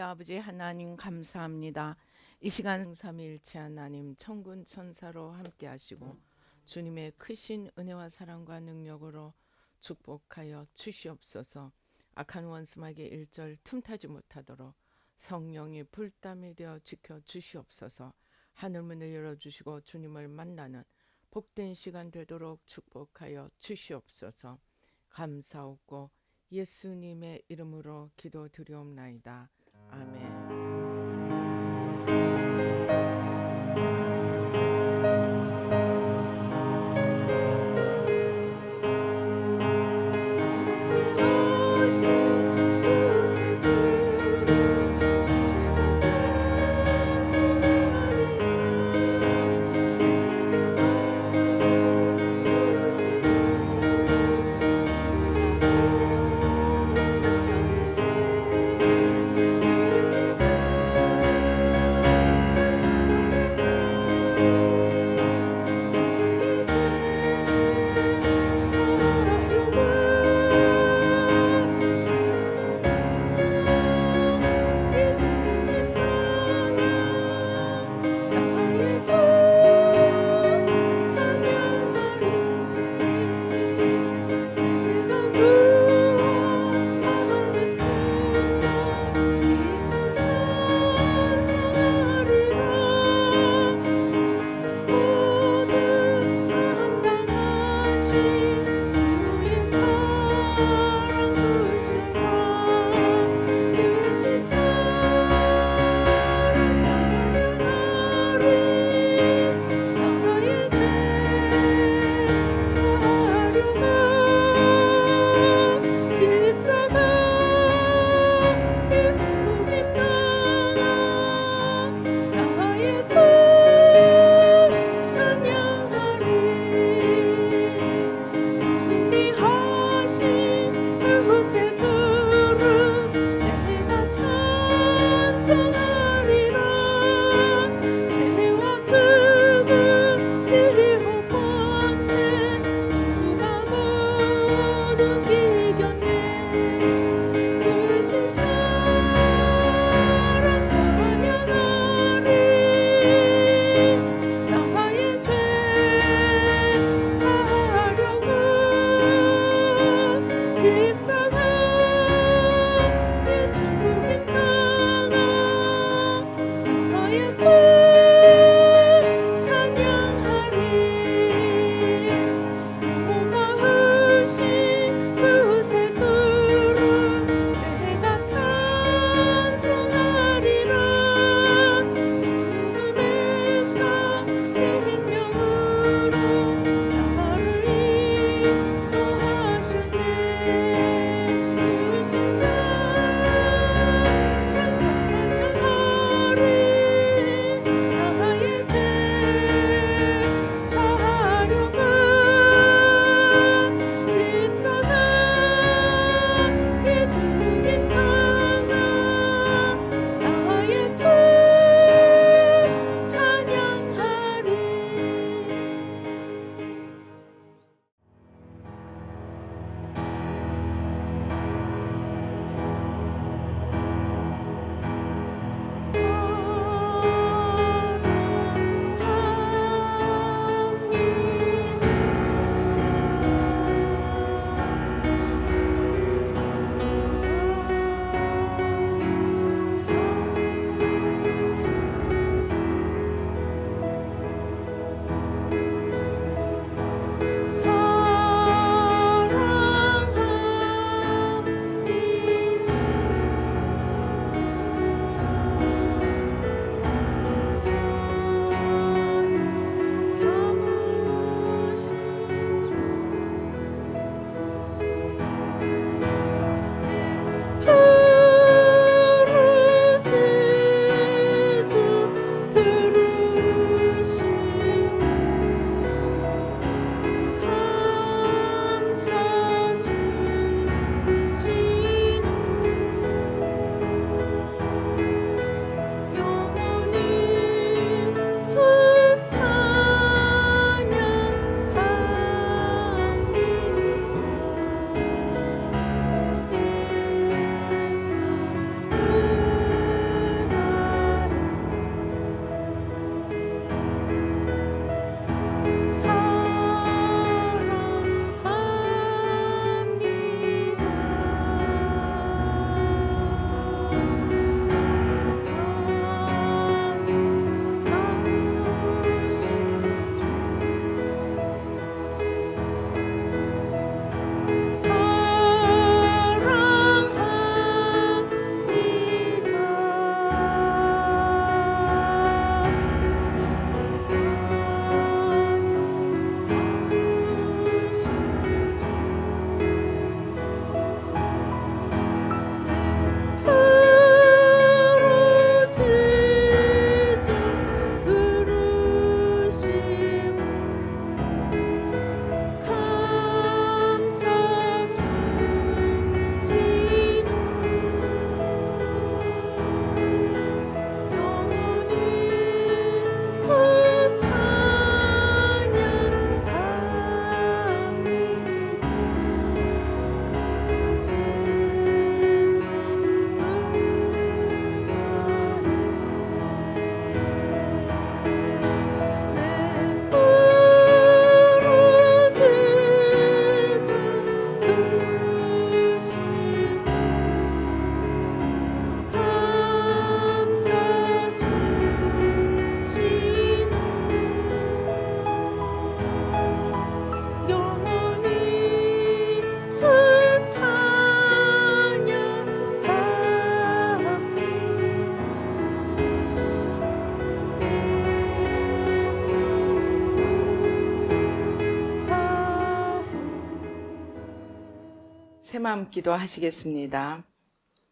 아버지 하나님 감사합니다. 이 시간 삼위일체 하나님 천군 천사로 함께 하시고 주님의 크신 은혜와 사랑과 능력으로 축복하여 주시옵소서. 악한 원수마귀의 일절 틈타지 못하도록 성령이 불담이 되어 지켜 주시옵소서. 하늘문을 열어주시고 주님을 만나는 복된 시간 되도록 축복하여 주시옵소서. 감사하고 예수님의 이름으로 기도드리옵나이다. 아멘. 새마음 기도하시겠습니다.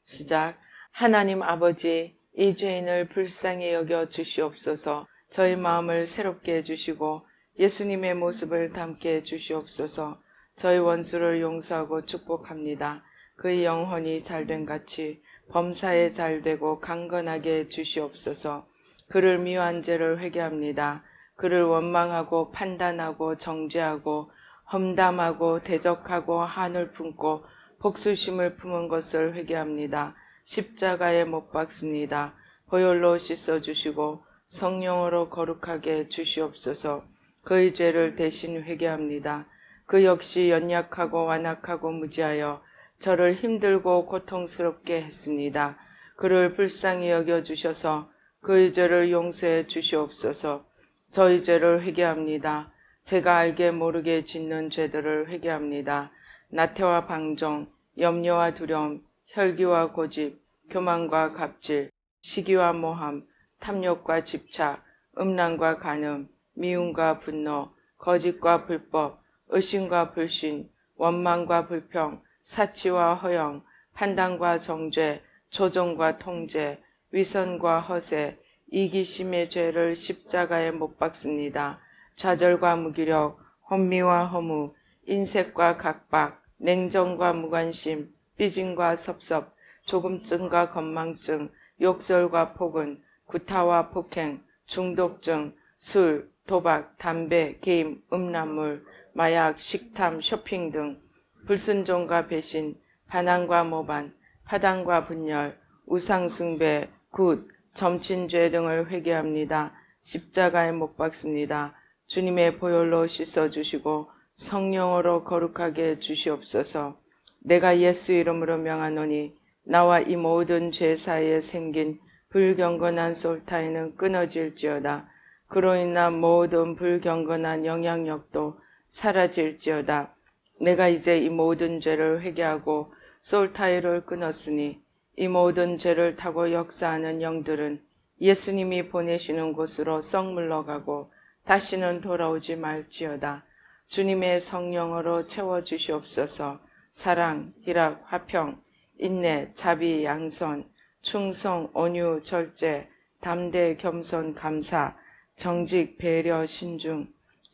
시작. 하나님 아버지, 이 죄인을 불쌍히 여겨 주시옵소서. 저희 마음을 새롭게 해주시고 예수님의 모습을 담게 해주시옵소서. 저희 원수를 용서하고 축복합니다. 그의 영혼이 잘된 같이 범사에 잘되고 강건하게 해주시옵소서. 그를 미워한 죄를 회개합니다. 그를 원망하고 판단하고 정죄하고 험담하고 대적하고 한을 품고 복수심을 품은 것을 회개합니다. 십자가에 못 박습니다. 보혈로 씻어주시고 성령으로 거룩하게 주시옵소서. 그의 죄를 대신 회개합니다. 그 역시 연약하고 완악하고 무지하여 저를 힘들고 고통스럽게 했습니다. 그를 불쌍히 여겨주셔서 그의 죄를 용서해 주시옵소서. 저희 죄를 회개합니다. 제가 알게 모르게 짓는 죄들을 회개합니다. 나태와 방종, 염려와 두려움, 혈기와 고집, 교만과 갑질, 시기와 모함, 탐욕과 집착, 음란과 간음, 미움과 분노, 거짓과 불법, 의심과 불신, 원망과 불평, 사치와 허영, 판단과 정죄, 조종과 통제, 위선과 허세, 이기심의 죄를 십자가에 못 박습니다. 좌절과 무기력, 혼미와 허무, 인색과 각박, 냉정과 무관심, 삐짐과 섭섭, 조금증과 건망증, 욕설과 폭언, 구타와 폭행, 중독증, 술, 도박, 담배, 게임, 음란물, 마약, 식탐, 쇼핑 등 불순종과 배신, 반항과 모반, 파당과 분열, 우상숭배, 굿, 점친죄 등을 회개합니다. 십자가에 못 박습니다. 주님의 보혈로 씻어주시고 성령으로 거룩하게 주시옵소서. 내가 예수 이름으로 명하노니 나와 이 모든 죄 사이에 생긴 불경건한 솔타이는 끊어질지어다. 그로 인한 모든 불경건한 영향력도 사라질지어다. 내가 이제 이 모든 죄를 회개하고 솔타이를 끊었으니 이 모든 죄를 타고 역사하는 영들은 예수님이 보내시는 곳으로 썩 물러가고 다시는 돌아오지 말지어다. 주님의 성령으로 채워주시옵소서. 사랑, 희락, 화평, 인내, 자비, 양선, 충성, 온유, 절제, 담대, 겸손, 감사, 정직, 배려, 신중,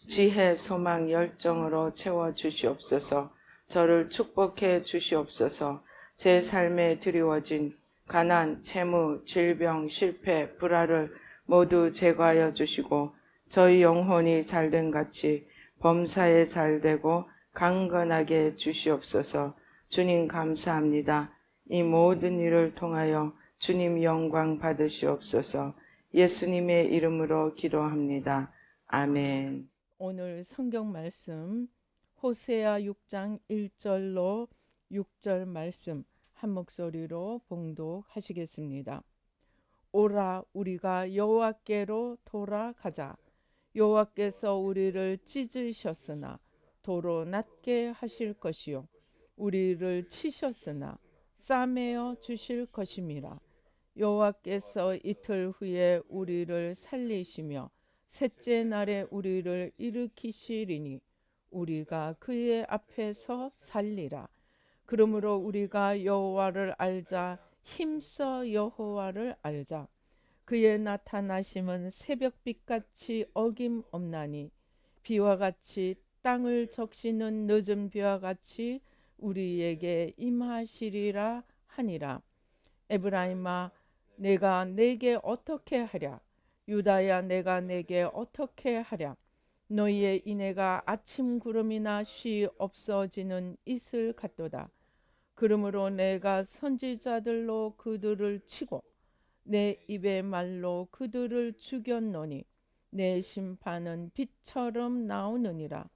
지혜, 소망, 열정으로 채워주시옵소서. 저를 축복해 주시옵소서. 제 삶에 드리워진 가난, 채무, 질병, 실패, 불화를 모두 제거하여 주시고 저희 영혼이 잘된 같이 범사에 잘되고 강건하게 주시옵소서. 주님 감사합니다. 이 모든 일을 통하여 주님 영광 받으시옵소서. 예수님의 이름으로 기도합니다. 아멘. 오늘 성경 말씀 호세아 6장 1절로 6절 말씀 한 목소리로 봉독하시겠습니다. 오라 우리가 여호와께로 돌아가자. 여호와께서 우리를 찢으셨으나 도로 낮게 하실 것이요 우리를 치셨으나 싸매어 주실 것임이라. 여호와께서 이틀 후에 우리를 살리시며 셋째 날에 우리를 일으키시리니 우리가 그의 앞에서 살리라. 그러므로 우리가 여호와를 알자. 힘써 여호와를 알자. 그의 나타나심은 새벽빛같이 어김없나니 비와 같이 땅을 적시는 늦은 비와 같이 우리에게 임하시리라 하니라. 에브라임아 내가 내게 어떻게 하랴. 유다야 내가 내게 어떻게 하랴. 너희의 인애가 아침 구름이나 쉬 없어지는 이슬 같도다. 그러므로 내가 선지자들로 그들을 치고 내 입의 말로 그들을 죽였노니 내 심판은 빛처럼 나오느니라.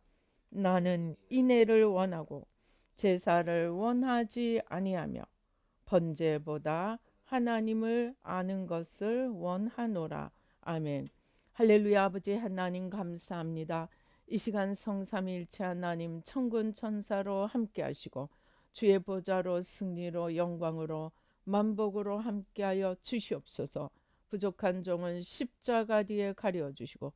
나는 인애를 원하고 제사를 원하지 아니하며 번제보다 하나님을 아는 것을 원하노라. 아멘. 할렐루야. 아버지 하나님 감사합니다. 이 시간 성삼위일체 하나님 천군 천사로 함께 하시고 주의 보좌로 승리로 영광으로 만복으로 함께하여 주시옵소서. 부족한 종은 십자가 뒤에 가려주시고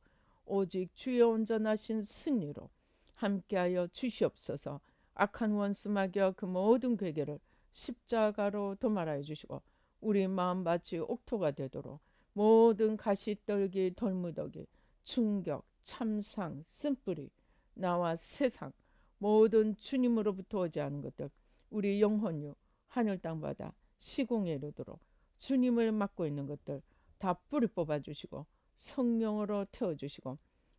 오직 주의 온전하신 승리로 함께하여 주시옵소서. 악한 원수 마귀와 그 모든 괴계를 십자가로 도말하여 주시고 우리 마음밭이 옥토가 되도록 모든 가시떨기 돌무더기 충격 참상 쓴뿌리 나와 세상 모든 주님으로부터 오지 않은 것들 우리 영혼유 하늘 땅바다 시공에 이르도록 주님을 맡고 있는 것들 다 뿌리 뽑아주시고 성령으로 태워주시고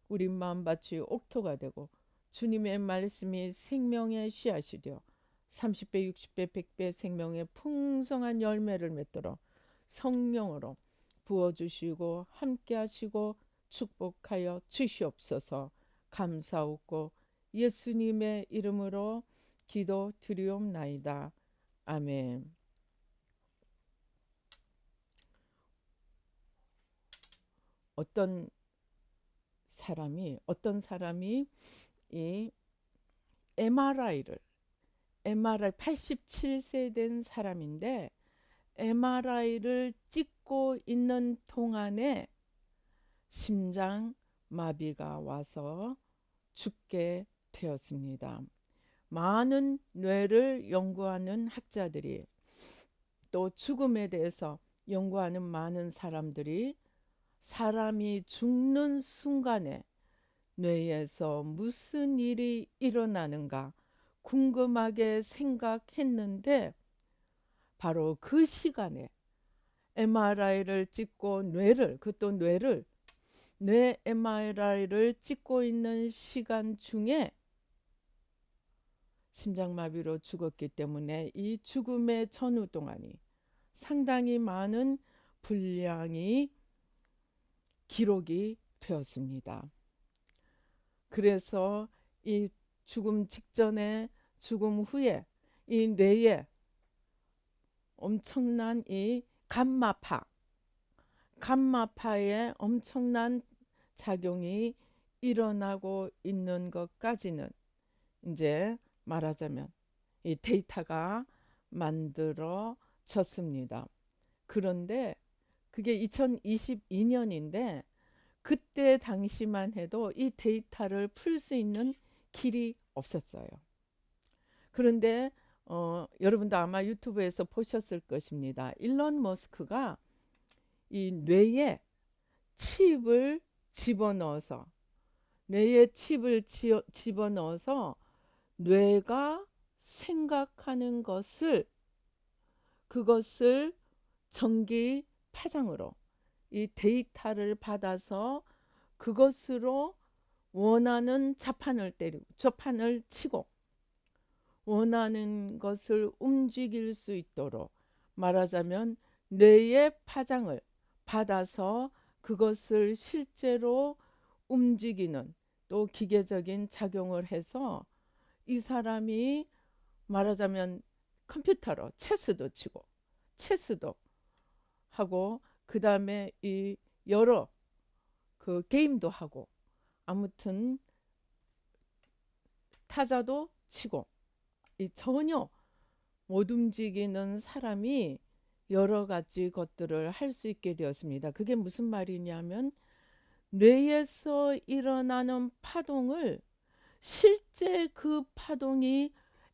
우리 마음밭이 옥토가 되고 주님의 말씀이 생명의 씨앗이 되어 30배 60배 100배 생명의 풍성한 열매를 맺도록 성령으로 부어주시고 함께하시고 축복하여 주시옵소서. 감사하고 예수님의 이름으로 기도 드리옵나이다. 아멘. 어떤 사람이 이 MRI 87세 된 사람인데 MRI를 찍고 있는 동안에 심장 마비가 와서 죽게 되었습니다. 많은 뇌를 연구하는 학자들이 또 죽음에 대해서 연구하는 많은 사람들이 사람이 죽는 순간에 뇌에서 무슨 일이 일어나는가 궁금하게 생각했는데 바로 그 시간에 MRI를 찍고 뇌 MRI를 찍고 있는 시간 중에 심장마비로 죽었기 때문에 이 죽음의 전후 동안이 상당히 많은 분량이 기록이 되었습니다. 그래서 이 죽음 직전에 죽음 후에 이 뇌에 엄청난 이 감마파의 엄청난 작용이 일어나고 있는 것까지는 이제 말하자면 이 데이터가 만들어졌습니다. 그런데 그게 2022년인데 그때 당시만 해도 이 데이터를 풀 수 있는 길이 없었어요. 그런데 여러분도 아마 유튜브에서 보셨을 것입니다. 일론 머스크가 이 뇌에 칩을 집어넣어서 뇌가 생각하는 그것을 전기 파장으로 이 데이터를 받아서 그것으로 원하는 좌판을 치고 원하는 것을 움직일 수 있도록 말하자면 뇌의 파장을 받아서 그것을 실제로 움직이는 또 기계적인 작용을 해서 이 사람이 말하자면 컴퓨터로 체스도 하고 그 다음에 이 여러 그 게임도 하고 아무튼 타자도 치고 이 전혀 못 움직이는 사람이 여러 가지 것들을 할 수 있게 되었습니다. 그게 무슨 말이냐면 뇌에서 일어나는 파동을 실제 그 파동이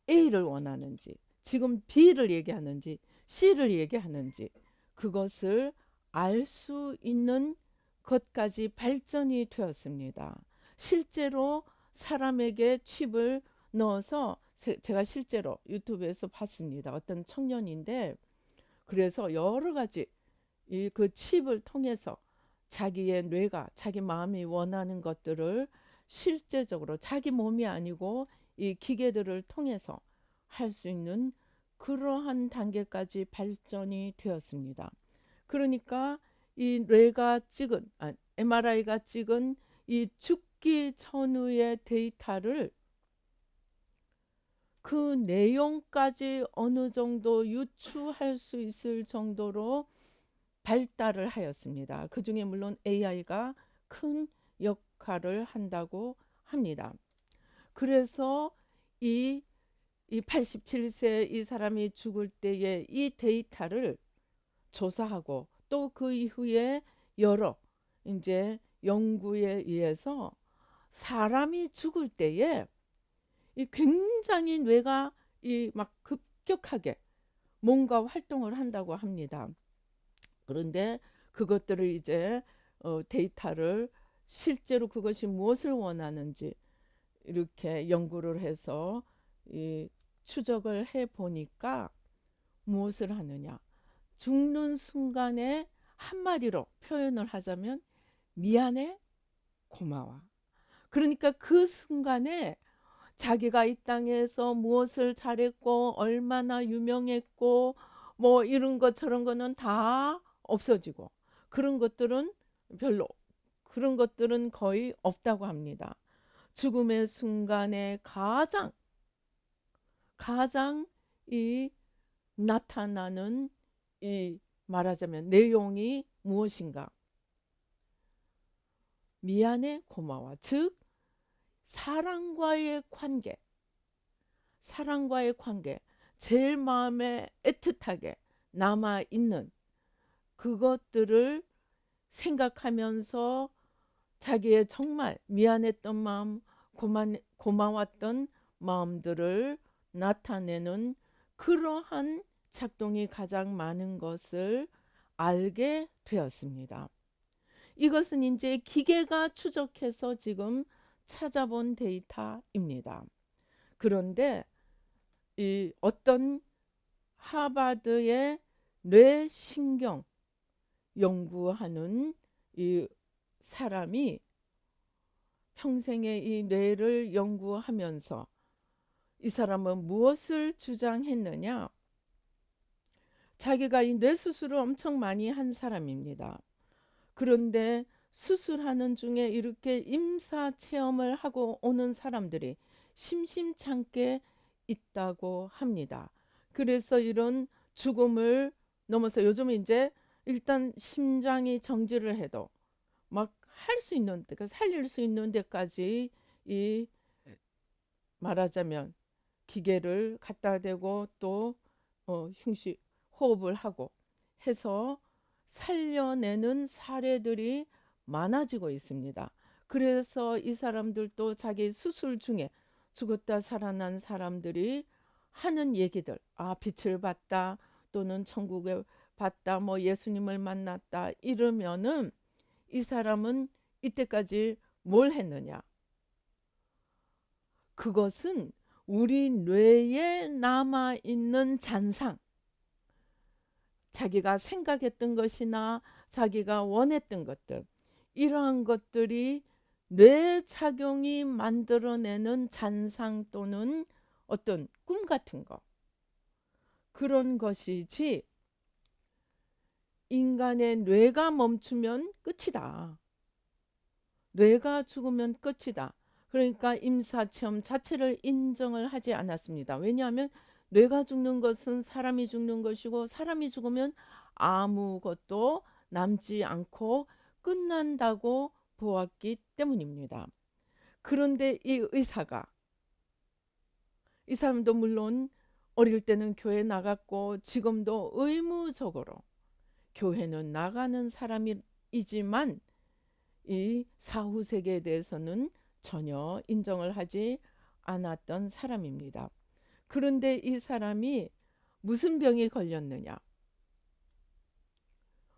A를 원하는지 지금 B를 얘기하는지 C를 얘기하는지 그것을 알 수 있는 것까지 발전이 되었습니다. 실제로 사람에게 칩을 넣어서 제가 실제로 유튜브에서 봤습니다. 어떤 청년인데 그래서 여러 가지 그 칩을 통해서 자기의 뇌가 자기 마음이 원하는 것들을 실제적으로 자기 몸이 아니고 이 기계들을 통해서 할 수 있는 그러한 단계까지 발전이 되었습니다. 그러니까 이 MRI가 찍은 이 죽기 전후의 데이터를 그 내용까지 어느 정도 유추할 수 있을 정도로 발달을 하였습니다. 그 중에 물론 AI가 큰 역할을 한다고 합니다. 그래서 이 87세 이 사람이 죽을 때의 이 데이터를 조사하고 또 그 이후에 여러 이제 연구에 의해서 사람이 죽을 때에 이 굉장히 뇌가 이 막 급격하게 뭔가 활동을 한다고 합니다. 그런데 그것들을 이제 데이터를 실제로 그것이 무엇을 원하는지 이렇게 연구를 해서 이 추적을 해 보니까 무엇을 하느냐? 죽는 순간에 한마디로 표현을 하자면 미안해, 고마워. 그러니까 그 순간에 자기가 이 땅에서 무엇을 잘했고 얼마나 유명했고 뭐 이런 것 저런 거는 다 없어지고 그런 것들은 별로 그런 것들은 거의 없다고 합니다. 죽음의 순간에 가장 이 나타나는 이 말하자면 내용이 무엇인가? 미안해, 고마워. 즉 사랑과의 관계, 제일 마음에 애틋하게 남아 있는 그것들을 생각하면서 자기의 정말 미안했던 마음, 고마웠던 마음들을 나타내는 그러한 작동이 가장 많은 것을 알게 되었습니다. 이것은 이제 기계가 추적해서 지금 찾아본 데이터입니다. 그런데 이 어떤 하버드의 뇌신경 연구하는 이 사람이 평생의 이 뇌를 연구하면서 이 사람은 무엇을 주장했느냐? 자기가 이 뇌 수술을 엄청 많이 한 사람입니다. 그런데 수술하는 중에 이렇게 임사 체험을 하고 오는 사람들이 심심찮게 있다고 합니다. 그래서 이런 죽음을 넘어서 요즘은 이제 일단 심장이 정지를 해도 막 할 수 있는 데, 살릴 수 있는 데까지 이 말하자면 기계를 갖다 대고 또 흉시 호흡을 하고 해서 살려내는 사례들이 많아지고 있습니다. 그래서 이 사람들도 자기 수술 중에 죽었다 살아난 사람들이 하는 얘기들, 빛을 봤다 또는 천국에 봤다, 뭐 예수님을 만났다 이러면은 이 사람은 이때까지 뭘 했느냐? 그것은 우리 뇌에 남아있는 잔상, 자기가 생각했던 것이나 자기가 원했던 것들, 이러한 것들이 뇌작용이 만들어내는 잔상 또는 어떤 꿈 같은 거, 그런 것이지 인간의 뇌가 멈추면 끝이다. 뇌가 죽으면 끝이다. 그러니까 임사체험 자체를 인정을 하지 않았습니다. 왜냐하면 뇌가 죽는 것은 사람이 죽는 것이고 사람이 죽으면 아무것도 남지 않고 끝난다고 보았기 때문입니다. 그런데 이 의사가, 이 사람도 물론 어릴 때는 교회 나갔고 지금도 의무적으로 교회는 나가는 사람이지만 이 사후 세계에 대해서는 전혀 인정을 하지 않았던 사람입니다. 그런데 이 사람이 무슨 병에 걸렸느냐?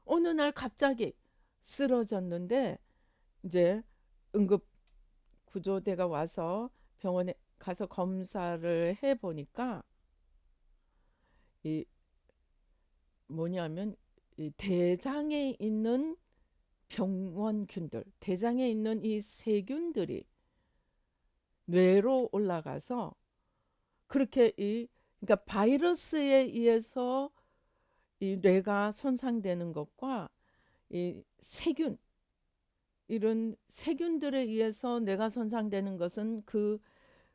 어느 날 갑자기 쓰러졌는데 이제 응급 구조대가 와서 병원에 가서 검사를 해 보니까 이 뭐냐면 이 대장에 있는 병원균들, 대장에 있는 이 세균들이 뇌로 올라가서 그렇게 그러니까 바이러스에 의해서 이 뇌가 손상되는 것과 이 세균, 이런 세균들에 의해서 뇌가 손상되는 것은 그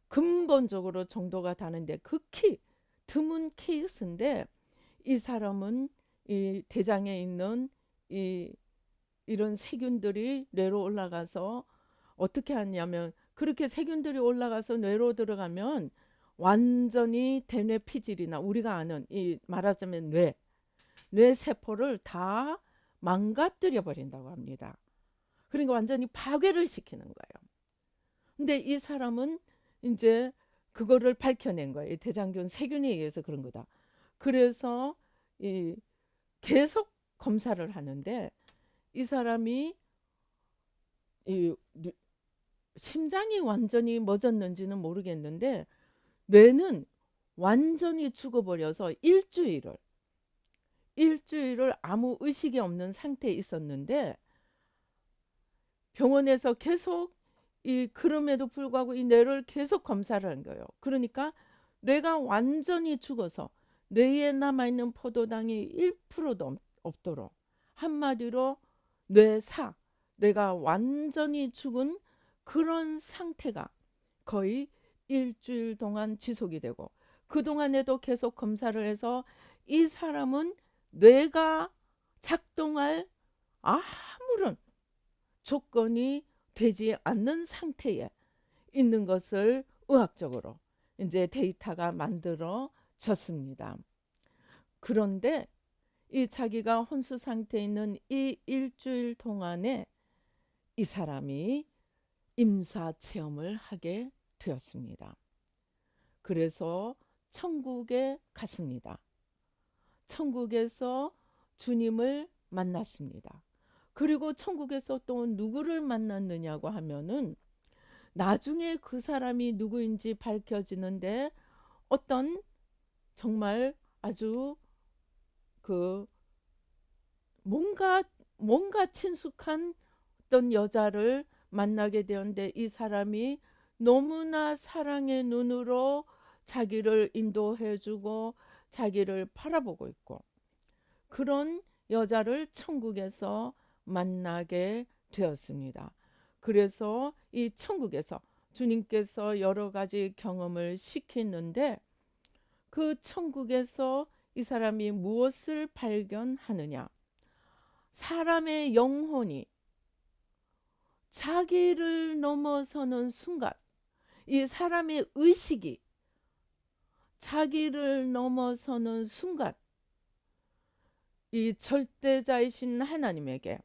근본적으로 정도가 다른데 극히 드문 케이스인데 이 사람은 이 대장에 있는 이런 세균들이 뇌로 올라가서 어떻게 하냐면 그렇게 세균들이 올라가서 뇌로 들어가면 완전히 대뇌 피질이나 우리가 아는 이 말하자면 뇌 세포를 다 망가뜨려 버린다고 합니다. 그러니까 완전히 파괴를 시키는 거예요. 근데 이 사람은 이제 그거를 밝혀낸 거예요. 이 대장균 세균에 의해서 그런 거다. 그래서 이 계속 검사를 하는데 이 사람이 이 심장이 완전히 멎었는지는 모르겠는데 뇌는 완전히 죽어버려서 일주일을 아무 의식이 없는 상태에 있었는데 병원에서 계속 그럼에도 불구하고 이 뇌를 계속 검사를 한 거예요. 그러니까 뇌가 완전히 죽어서 뇌에 남아있는 포도당이 1%도 없도록, 한마디로 뇌가 완전히 죽은 그런 상태가 거의 일주일 동안 지속이 되고, 그동안에도 계속 검사를 해서 이 사람은 뇌가 작동할 아무런 조건이 되지 않는 상태에 있는 것을 의학적으로 이제 데이터가 만들어졌습니다. 그런데 이 자기가 혼수 상태에 있는 이 일주일 동안에 이 사람이 임사 체험을 하게 되었습니다. 그래서 천국에 갔습니다. 천국에서 주님을 만났습니다. 그리고 천국에서 또 누구를 만났느냐고 하면은 나중에 그 사람이 누구인지 밝혀지는데 어떤 정말 아주 그 뭔가 친숙한 어떤 여자를 만나게 되었는데 이 사람이 너무나 사랑의 눈으로 자기를 인도해주고 자기를 바라보고 있고, 그런 여자를 천국에서 만나게 되었습니다. 그래서 이 천국에서 주님께서 여러 가지 경험을 시키는데 그 천국에서 이 사람이 무엇을 발견하느냐? 사람의 영혼이 자기를 넘어서는 순간, 이 사람의 의식이 자기를 넘어서는 순간 이 절대자이신 하나님에게,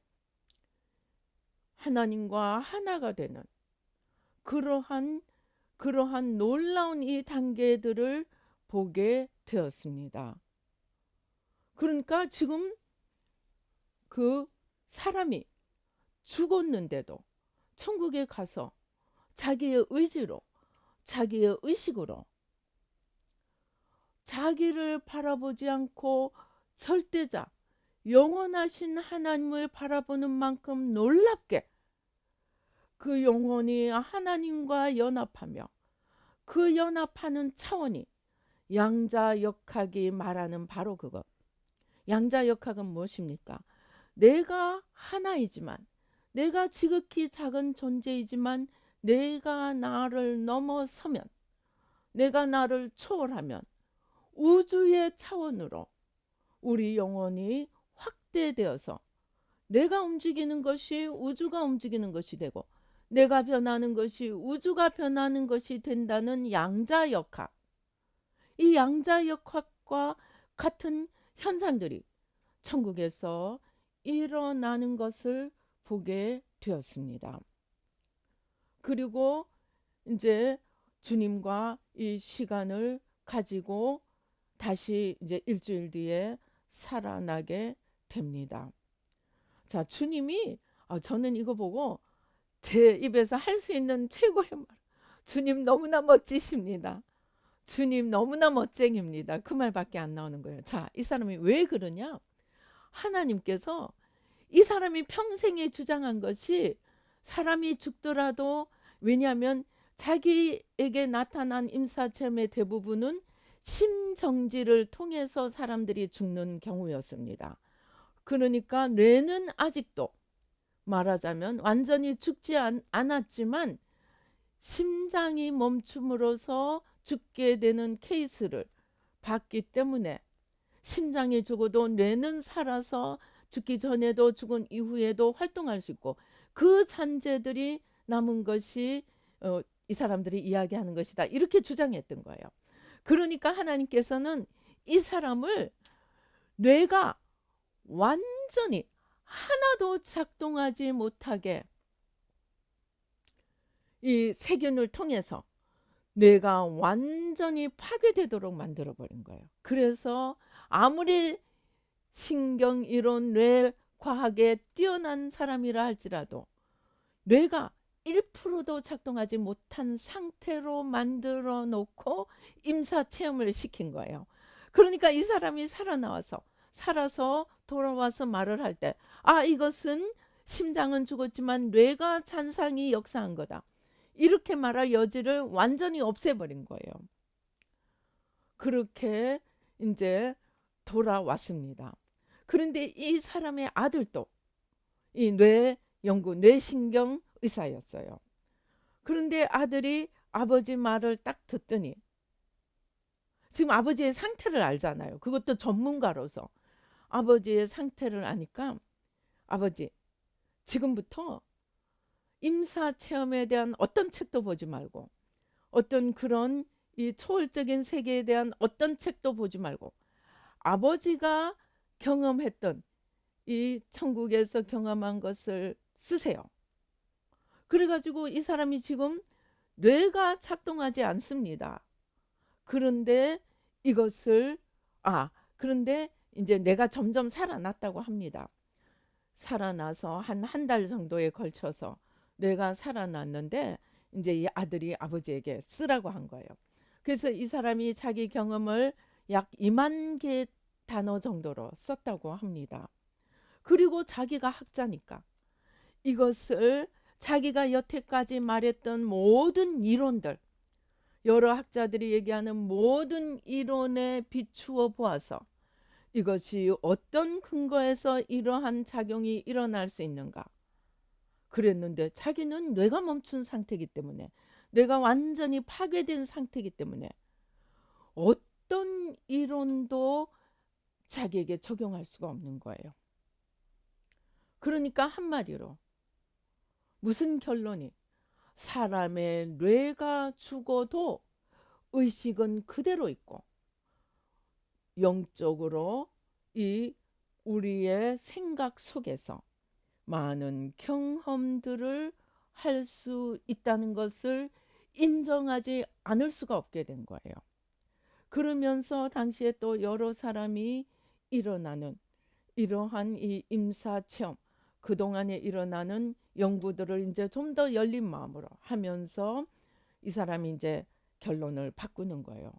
하나님과 하나가 되는 그러한 놀라운 이 단계들을 보게 되었습니다. 그러니까 지금 그 사람이 죽었는데도 천국에 가서 자기의 의지로, 자기의 의식으로 자기를 바라보지 않고 절대자, 영원하신 하나님을 바라보는 만큼 놀랍게 그 영혼이 하나님과 연합하며, 그 연합하는 차원이 양자역학이 말하는 바로 그것. 양자역학은 무엇입니까? 내가 하나이지만, 내가 지극히 작은 존재이지만 내가 나를 넘어서면, 내가 나를 초월하면 우주의 차원으로 우리 영혼이 확대되어서 내가 움직이는 것이 우주가 움직이는 것이 되고, 내가 변하는 것이 우주가 변하는 것이 된다는 양자역학. 이 양자역학과 같은 현상들이 천국에서 일어나는 것을 보게 되었습니다. 그리고 이제 주님과 이 시간을 가지고 다시 이제 일주일 뒤에 살아나게 됩니다. 자, 주님이 저는 이거 보고 제 입에서 할 수 있는 최고의 말, 주님 너무나 멋지십니다. 주님 너무나 멋쟁입니다. 그 말밖에 안 나오는 거예요. 자, 이 사람이 왜 그러냐? 하나님께서 이 사람이 평생에 주장한 것이 사람이 죽더라도, 왜냐하면 자기에게 나타난 임사체험의 대부분은 심정지를 통해서 사람들이 죽는 경우였습니다. 그러니까 뇌는 아직도 말하자면 완전히 죽지 않았지만 심장이 멈춤으로써 죽게 되는 케이스를 봤기 때문에, 심장이 죽어도 뇌는 살아서 죽기 전에도 죽은 이후에도 활동할 수 있고, 그 잔재들이 남은 것이 이 사람들이 이야기하는 것이다, 이렇게 주장했던 거예요. 그러니까 하나님께서는 이 사람을 뇌가 완전히 하나도 작동하지 못하게 이 세균을 통해서 뇌가 완전히 파괴되도록 만들어 버린 거예요. 그래서 아무리 신경이론 뇌 과학에 뛰어난 사람이라 할지라도 뇌가 1%도 작동하지 못한 상태로 만들어 놓고 임사 체험을 시킨 거예요. 그러니까 이 사람이 살아서 돌아와서 말을 할 때, 아, 이것은 심장은 죽었지만 뇌가 잔상이 역사한 거다. 이렇게 말할 여지를 완전히 없애버린 거예요. 그렇게 이제 돌아왔습니다. 그런데 이 사람의 아들도 이 뇌신경 의사였어요. 그런데 아들이 아버지 말을 딱 듣더니, 지금 아버지의 상태를 알잖아요. 그것도 전문가로서 아버지의 상태를 아니까, 아버지, 지금부터 임사 체험에 대한 어떤 책도 보지 말고, 어떤 그런 이 초월적인 세계에 대한 어떤 책도 보지 말고, 아버지가 경험했던 이 천국에서 경험한 것을 쓰세요. 그래가지고 이 사람이 지금 뇌가 작동하지 않습니다. 그런데 이것을, 그런데 이제 뇌가 점점 살아났다고 합니다. 살아나서 한 달 정도에 걸쳐서 뇌가 살아났는데, 이제 이 아들이 아버지에게 쓰라고 한 거예요. 그래서 이 사람이 자기 경험을 약 2만 개 단어 정도로 썼다고 합니다. 그리고 자기가 학자니까 이것을 자기가 여태까지 말했던 모든 이론들, 여러 학자들이 얘기하는 모든 이론에 비추어 보아서 이것이 어떤 근거에서 이러한 작용이 일어날 수 있는가 그랬는데, 자기는 뇌가 멈춘 상태이기 때문에, 뇌가 완전히 파괴된 상태이기 때문에 어떤 이론도 자기에게 적용할 수가 없는 거예요. 그러니까 한마디로 무슨 결론이, 사람의 뇌가 죽어도 의식은 그대로 있고, 영적으로 이 우리의 생각 속에서 많은 경험들을 할 수 있다는 것을 인정하지 않을 수가 없게 된 거예요. 그러면서 당시에 또 여러 사람이 일어나는 이러한 이 임사체험, 그동안에 일어나는 연구들을 이제 좀 더 열린 마음으로 하면서 이 사람이 이제 결론을 바꾸는 거예요.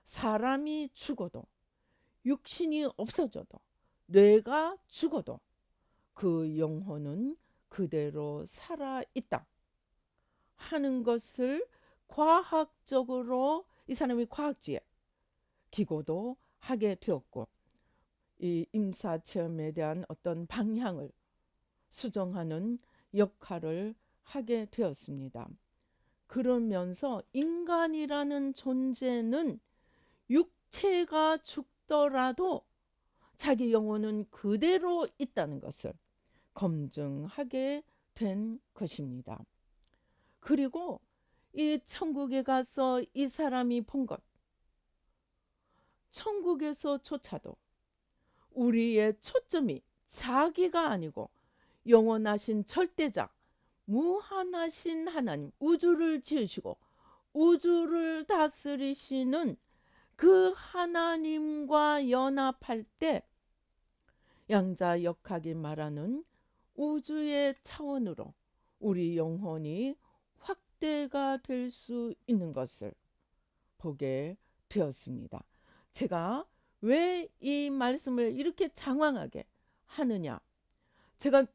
사람이 죽어도, 육신이 없어져도, 뇌가 죽어도 그 영혼은 그대로 살아있다 하는 것을 과학적으로 이 사람이 과학지에 기고도 하게 되었고, 이 임사체험에 대한 어떤 방향을 수정하는 역할을 하게 되었습니다. 그러면서 인간이라는 존재는 육체가 죽더라도 자기 영혼은 그대로 있다는 것을 검증하게 된 것입니다. 그리고 이 천국에 가서 이 사람이 본 것, 천국에서조차도 우리의 초점이 자기가 아니고 영원하신 절대자, 무한하신 하나님, 우주를 지으시고 우주를 다스리시는 그 하나님과 연합할 때 양자역학이 말하는 우주의 차원으로 우리 영혼이 확대가 될 수 있는 것을 보게 되었습니다. 제가 왜 이 말씀을 이렇게 장황하게 하느냐, 제가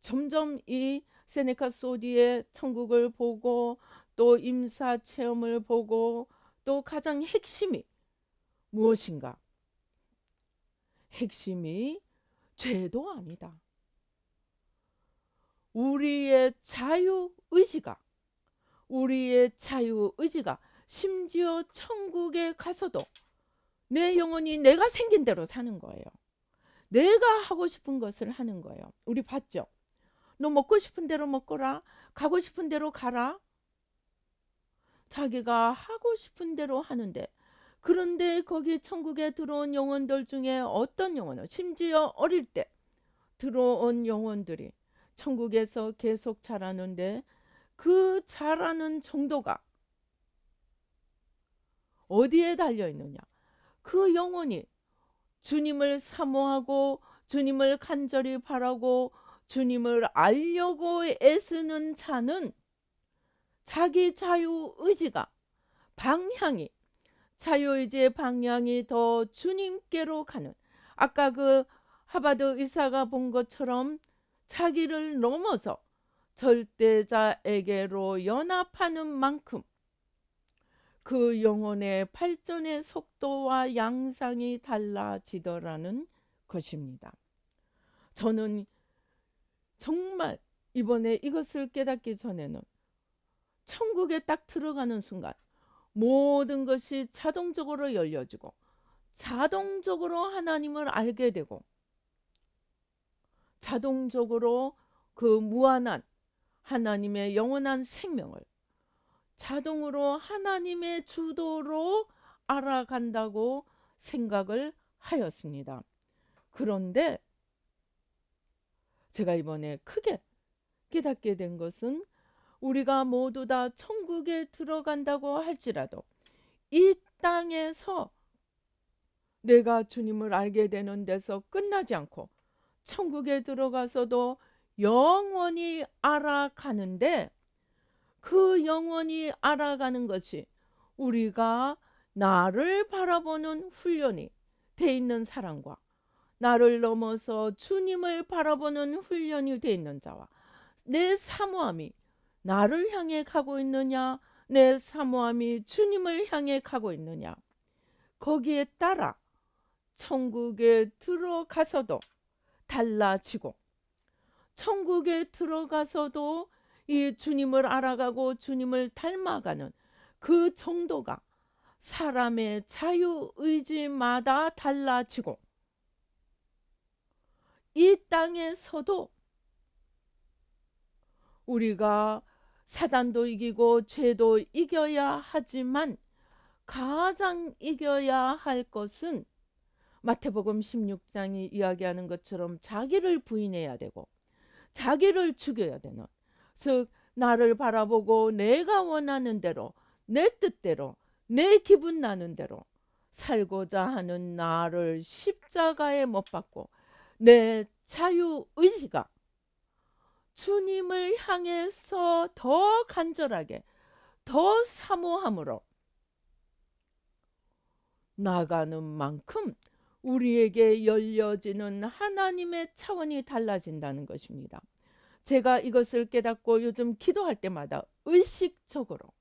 점점 이 세네카 소디의 천국을 보고 또 임사 체험을 보고 또 가장 핵심이 무엇인가? 핵심이 죄도 아니다. 우리의 자유의지가 심지어 천국에 가서도 내 영혼이 내가 생긴 대로 사는 거예요. 내가 하고 싶은 것을 하는 거예요. 우리 봤죠? 너 먹고 싶은 대로 먹거라. 가고 싶은 대로 가라. 자기가 하고 싶은 대로 하는데, 그런데 거기 천국에 들어온 영혼들 중에 어떤 영혼은 심지어 어릴 때 들어온 영혼들이 천국에서 계속 자라는데 그 자라는 정도가 어디에 달려 있느냐? 그 영혼이 주님을 사모하고 주님을 간절히 바라고 주님을 알려고 애쓰는 자는 자기 자유의지가 방향이 자유의지의 방향이 더 주님께로 가는, 아까 그 하바드 의사가 본 것처럼 자기를 넘어서 절대자에게로 연합하는 만큼 그 영혼의 발전의 속도와 양상이 달라지더라는 것입니다. 저는 정말 이번에 이것을 깨닫기 전에는 천국에 딱 들어가는 순간 모든 것이 자동적으로 열려지고 자동적으로 하나님을 알게 되고 자동적으로 그 무한한 하나님의 영원한 생명을 자동으로 하나님의 주도로 알아간다고 생각을 하였습니다. 그런데 제가 이번에 크게 깨닫게 된 것은 우리가 모두 다 천국에 들어간다고 할지라도 이 땅에서 내가 주님을 알게 되는 데서 끝나지 않고 천국에 들어가서도 영원히 알아가는데, 그 영원히 알아가는 것이 우리가 나를 바라보는 훈련이 돼 있는 사람과 나를 넘어서 주님을 바라보는 훈련이 돼 있는 자와 내 사모함이 나를 향해 가고 있느냐, 내 사모함이 주님을 향해 가고 있느냐, 거기에 따라 천국에 들어가서도 달라지고 천국에 들어가서도 이 주님을 알아가고 주님을 닮아가는 그 정도가 사람의 자유의지마다 달라지고 이 땅에서도 우리가 사단도 이기고 죄도 이겨야 하지만 가장 이겨야 할 것은 마태복음 16장이 이야기하는 것처럼 자기를 부인해야 되고 자기를 죽여야 되는, 즉 나를 바라보고 내가 원하는 대로 내 뜻대로 내 기분 나는 대로 살고자 하는 나를 십자가에 못 박고 내 자유의지가 주님을 향해서 더 간절하게 더 사모함으로 나가는 만큼 우리에게 열려지는 하나님의 차원이 달라진다는 것입니다. 제가 이것을 깨닫고 요즘 기도할 때마다 의식적으로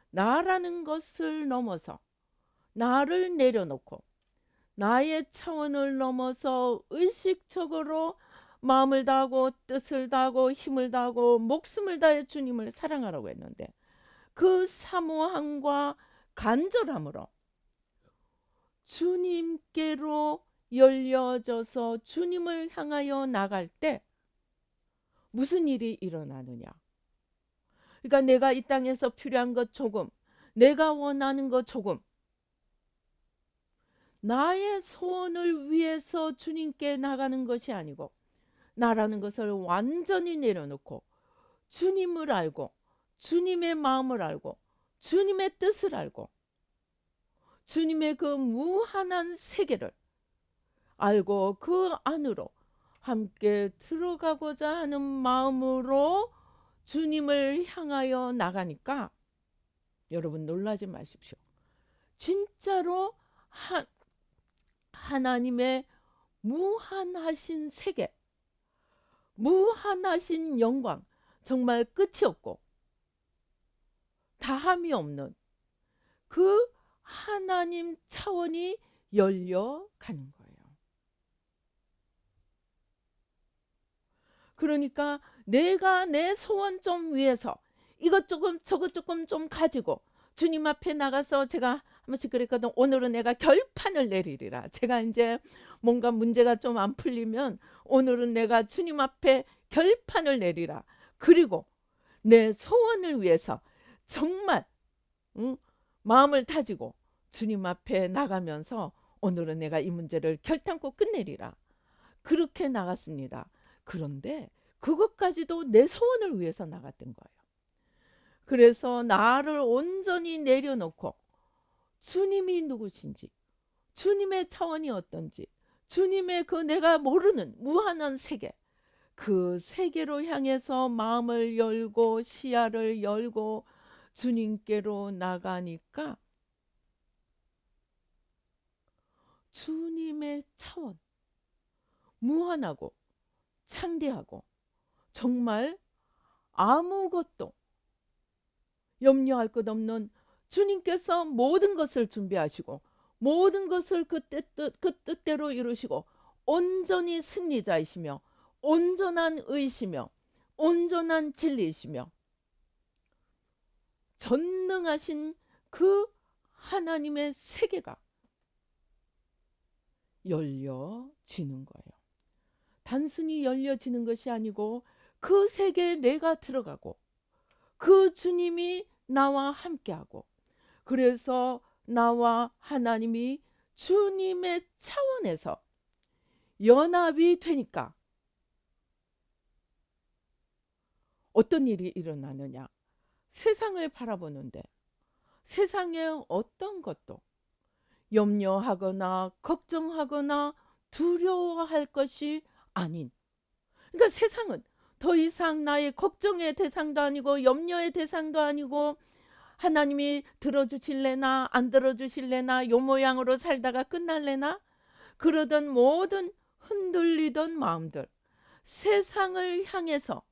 나라는 것을 넘어서 나를 내려놓고 나의 차원을 넘어서 의식적으로 마음을 다하고 뜻을 다하고 힘을 다하고 목숨을 다해 주님을 사랑하라고 했는데, 그 사모함과 간절함으로 주님께로 열려져서 주님을 향하여 나갈 때 무슨 일이 일어나느냐? 그러니까 내가 이 땅에서 필요한 것 조금, 내가 원하는 것 조금, 나의 소원을 위해서 주님께 나가는 것이 아니고 나라는 것을 완전히 내려놓고 주님을 알고 주님의 마음을 알고 주님의 뜻을 알고 주님의 그 무한한 세계를 알고 그 안으로 함께 들어가고자 하는 마음으로 주님을 향하여 나가니까 여러분 놀라지 마십시오. 진짜로 하나님의 무한하신 세계, 무한하신 영광, 정말 끝이 없고 다함이 없는 그 하나님 차원이 열려가는 거예요. 그러니까 내가 내 소원 좀 위해서 이것 조금 저것 조금 좀 가지고 주님 앞에 나가서, 제가 한 번씩 그랬거든. 오늘은 내가 결판을 내리리라. 제가 이제 뭔가 문제가 좀 안 풀리면 오늘은 내가 주님 앞에 결판을 내리라. 그리고 내 소원을 위해서 정말 마음을 다지고 주님 앞에 나가면서 오늘은 내가 이 문제를 결단코 끝내리라. 그렇게 나갔습니다. 그런데 그것까지도 내 소원을 위해서 나갔던 거예요. 그래서 나를 온전히 내려놓고 주님이 누구신지, 주님의 차원이 어떤지, 주님의 그 내가 모르는 무한한 세계, 그 세계로 향해서 마음을 열고 시야를 열고 주님께로 나가니까 주님의 차원, 무한하고 창대하고 정말 아무것도 염려할 것 없는 주님께서 모든 것을 준비하시고 모든 것을 그 뜻대로 이루시고 온전히 승리자이시며 온전한 의시며 온전한 진리이시며 전능하신 그 하나님의 세계가 열려지는 거예요. 단순히 열려지는 것이 아니고 그 세계에 내가 들어가고 그 주님이 나와 함께하고 그래서 나와 하나님이 주님의 차원에서 연합이 되니까 어떤 일이 일어나느냐? 세상을 바라보는데 세상의 어떤 것도 염려하거나 걱정하거나 두려워할 것이 아닌, 그러니까 세상은 더 이상 나의 걱정의 대상도 아니고 염려의 대상도 아니고 하나님이 들어주실래나 안 들어주실래나 요 모양으로 살다가 끝날래나 그러던 모든 흔들리던 마음들, 세상을 향해서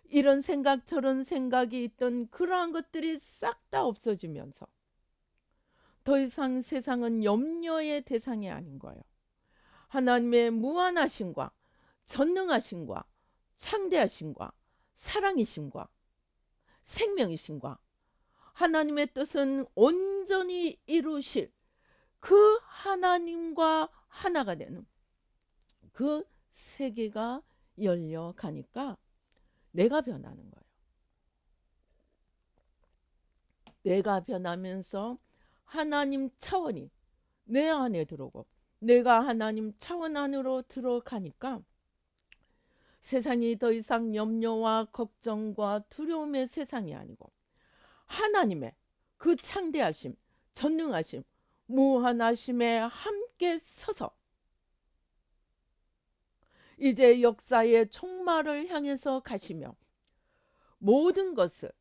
이런 생각 저런 생각이 있던 그러한 것들이 싹 다 없어지면서 더 이상 세상은 염려의 대상이 아닌 거예요. 하나님의 무한하심과 전능하심과 창대하심과 사랑이심과 생명이심과 하나님의 뜻은 온전히 이루실 그 하나님과 하나가 되는 그 세계가 열려가니까 내가 변하는 거예요. 내가 변하면서 하나님 차원이 내 안에 들어오고 내가 하나님 차원 안으로 들어가니까 세상이 더 이상 염려와 걱정과 두려움의 세상이 아니고 하나님의 그 창대하심, 전능하심, 무한하심에 함께 서서 이제 역사의 종말을 향해서 가시며 모든 것을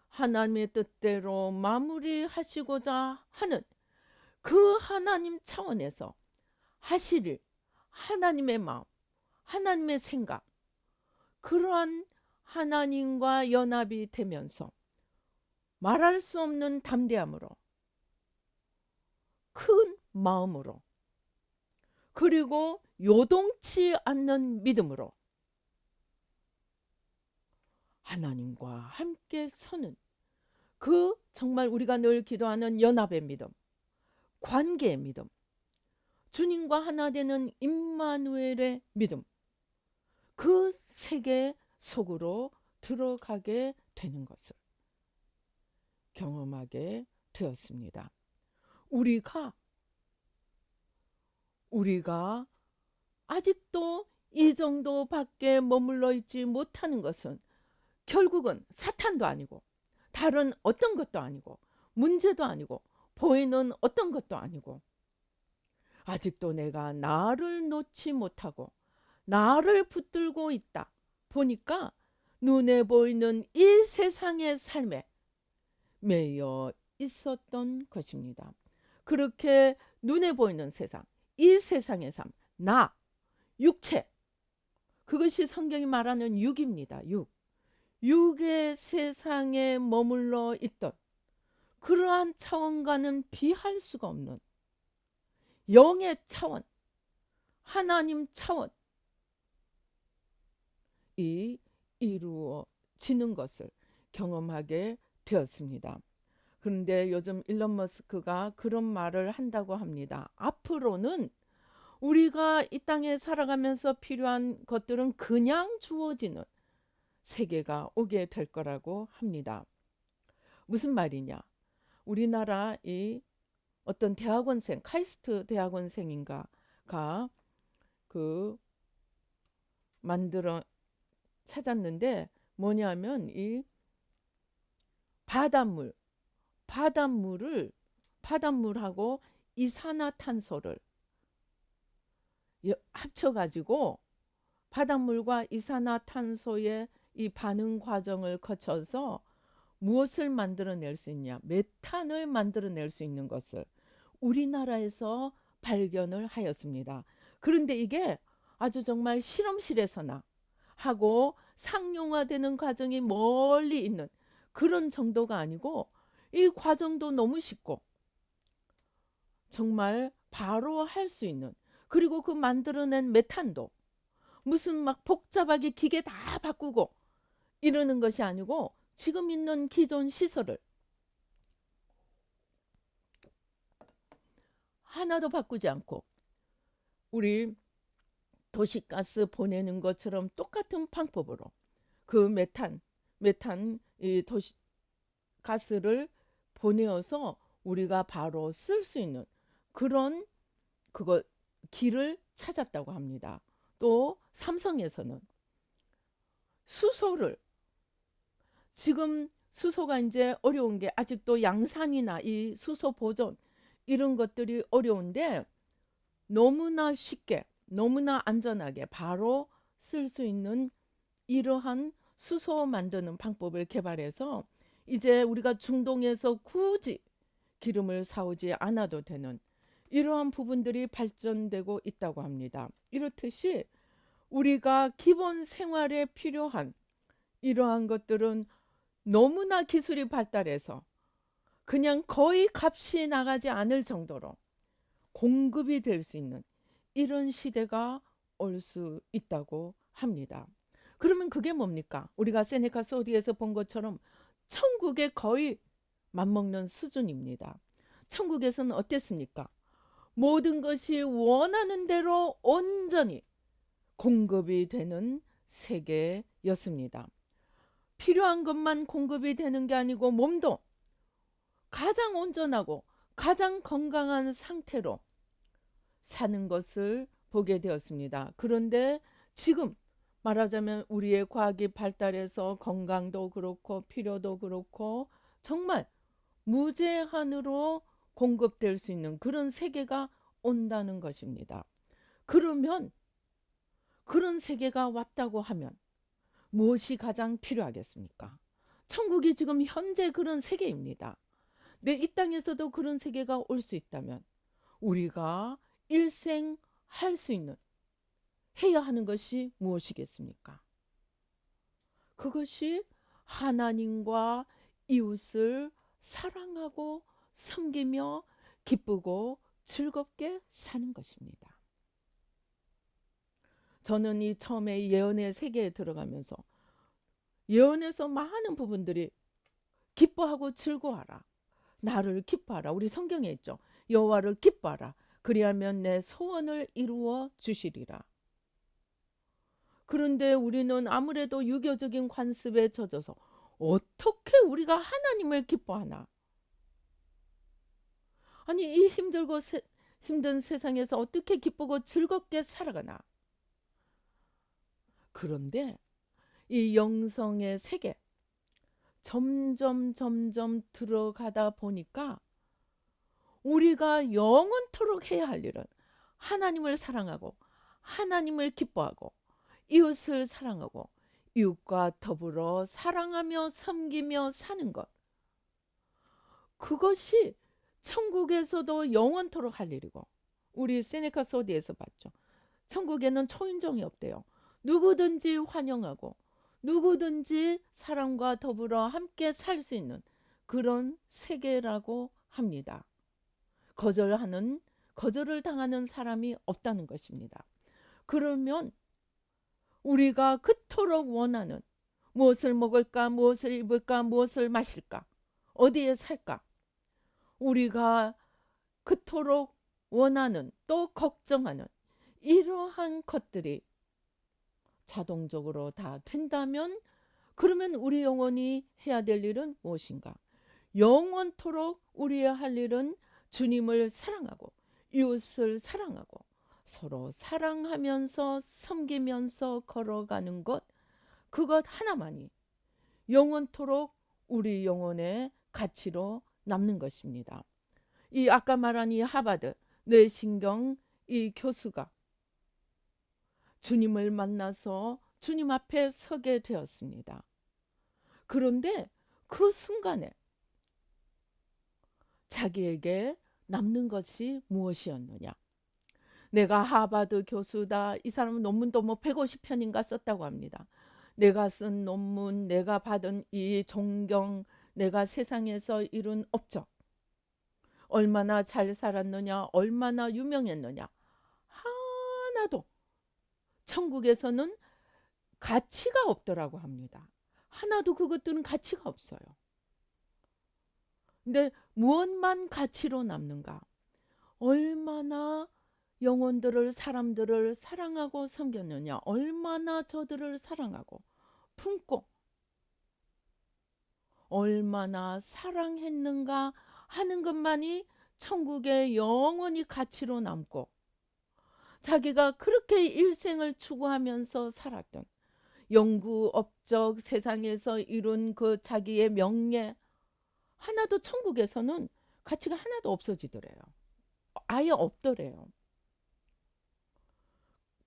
하나님의 뜻대로 마무리하시고자 하는 그 하나님 차원에서 하시릴 하나님의 마음, 하나님의 생각, 그러한 하나님과 연합이 되면서 말할 수 없는 담대함으로 큰 마음으로 그리고 요동치 않는 믿음으로 하나님과 함께 서는 그 정말 우리가 늘 기도하는 연합의 믿음, 관계의 믿음, 주님과 하나 되는 임마누엘의 믿음, 그 세계 속으로 들어가게 되는 것을 경험하게 되었습니다. 우리가 아직도 이 정도밖에 머물러 있지 못하는 것은 결국은 사탄도 아니고 다른 어떤 것도 아니고 문제도 아니고 보이는 어떤 것도 아니고 아직도 내가 나를 놓지 못하고 나를 붙들고 있다 보니까 눈에 보이는 이 세상의 삶에 매여 있었던 것입니다. 그렇게 눈에 보이는 세상, 이 세상의 삶, 나, 육체, 그것이 성경이 말하는 육입니다. 육의 세상에 머물러 있던 그러한 차원과는 비할 수가 없는 영의 차원, 하나님 차원이 이루어지는 것을 경험하게 되었습니다. 그런데 요즘 일론 머스크가 그런 말을 한다고 합니다. 앞으로는 우리가 이 땅에 살아가면서 필요한 것들은 그냥 주어지는 세계가 오게 될 거라고 합니다. 무슨 말이냐? 우리나라 이 어떤 대학원생, 카이스트 대학원생인가가 그 만들어 찾았는데 뭐냐면 이 바닷물, 바닷물하고 이산화탄소를 합쳐가지고 바닷물과 이산화탄소의 이 반응 과정을 거쳐서 무엇을 만들어낼 수 있냐? 메탄을 만들어낼 수 있는 것을 우리나라에서 발견을 하였습니다. 그런데 이게 아주 정말 실험실에서나 하고 상용화되는 과정이 멀리 있는 그런 정도가 아니고 이 과정도 너무 쉽고 정말 바로 할 수 있는, 그리고 그 만들어낸 메탄도 무슨 막 복잡하게 기계 다 바꾸고 이러는 것이 아니고 지금 있는 기존 시설을 하나도 바꾸지 않고 우리 도시가스 보내는 것처럼 똑같은 방법으로 그 메탄 이 도시가스를 보내어서 우리가 바로 쓸 수 있는 그런 그거 길을 찾았다고 합니다. 또 삼성에서는 수소를, 지금 수소가 이제 어려운 게 아직도 양산이나 이 수소 보존 이런 것들이 어려운데 너무나 쉽게 너무나 안전하게 바로 쓸 수 있는 이러한 수소 만드는 방법을 개발해서 이제 우리가 중동에서 굳이 기름을 사오지 않아도 되는 이러한 부분들이 발전되고 있다고 합니다. 이렇듯이 우리가 기본 생활에 필요한 이러한 것들은 너무나 기술이 발달해서 그냥 거의 값이 나가지 않을 정도로 공급이 될 수 있는 이런 시대가 올 수 있다고 합니다. 그러면 그게 뭡니까? 우리가 세네카 소디에서 본 것처럼 천국에 거의 맞먹는 수준입니다. 천국에서는 어땠습니까? 모든 것이 원하는 대로 온전히 공급이 되는 세계였습니다. 필요한 것만 공급이 되는 게 아니고 몸도 가장 온전하고 가장 건강한 상태로 사는 것을 보게 되었습니다. 그런데 지금 말하자면 우리의 과학이 발달해서 건강도 그렇고 필요도 그렇고 정말 무제한으로 공급될 수 있는 그런 세계가 온다는 것입니다. 그러면 그런 세계가 왔다고 하면 무엇이 가장 필요하겠습니까? 천국이 지금 현재 그런 세계입니다. 이 땅에서도 그런 세계가 올 수 있다면 우리가 일생 할 수 있는 해야 하는 것이 무엇이겠습니까? 그것이 하나님과 이웃을 사랑하고 섬기며 기쁘고 즐겁게 사는 것입니다. 저는 이 처음에 예언의 세계에 들어가면서 예언에서 많은 부분들이 기뻐하고 즐거워하라, 나를 기뻐하라, 우리 성경에 있죠. 여호와를 기뻐하라, 그리하면 내 소원을 이루어 주시리라. 그런데 우리는 아무래도 유교적인 관습에 젖어서 어떻게 우리가 하나님을 기뻐하나? 아니 이 힘든 세상에서 어떻게 기쁘고 즐겁게 살아가나? 그런데 이 영성의 세계 점점 들어가다 보니까 우리가 영원토록 해야 할 일은 하나님을 사랑하고 하나님을 기뻐하고 이웃을 사랑하고 이웃과 더불어 사랑하며 섬기며 사는 것, 그것이 천국에서도 영원토록 할 일이고, 우리 세네카 소디에서 봤죠. 천국에는 초인종이 없대요. 누구든지 환영하고 누구든지 사람과 더불어 함께 살 수 있는 그런 세계라고 합니다. 거절을 당하는 사람이 없다는 것입니다. 그러면 우리가 그토록 원하는 무엇을 먹을까, 무엇을 입을까, 무엇을 마실까, 어디에 살까, 우리가 그토록 원하는 또 걱정하는 이러한 것들이 자동적으로 다 된다면 그러면 우리 영혼이 해야 될 일은 무엇인가? 영원토록 우리의 할 일은 주님을 사랑하고 이웃을 사랑하고 서로 사랑하면서 섬기면서 걸어가는 것, 그것 하나만이 영원토록 우리 영혼의 가치로 남는 것입니다. 이 아까 말한 이 하버드 뇌신경 이 교수가 주님을 만나서 주님 앞에 서게 되었습니다. 그런데 그 순간에 자기에게 남는 것이 무엇이었느냐? 내가 하버드 교수다. 이 사람은 논문도 뭐 150편인가 썼다고 합니다. 내가 쓴 논문, 내가 받은 이 존경, 내가 세상에서 이룬 업적, 얼마나 잘 살았느냐, 얼마나 유명했느냐, 하나도 천국에서는 가치가 없더라고 합니다. 하나도 그것들은 가치가 없어요. 근데 무엇만 가치로 남는가? 얼마나 영혼들을, 사람들을 사랑하고 섬겼느냐, 얼마나 저들을 사랑하고 품고 얼마나 사랑했는가 하는 것만이 천국의 영원히 가치로 남고, 자기가 그렇게 일생을 추구하면서 살았던 연구, 업적, 세상에서 이룬 그 자기의 명예, 하나도 천국에서는 가치가 하나도 없어지더래요. 아예 없더래요.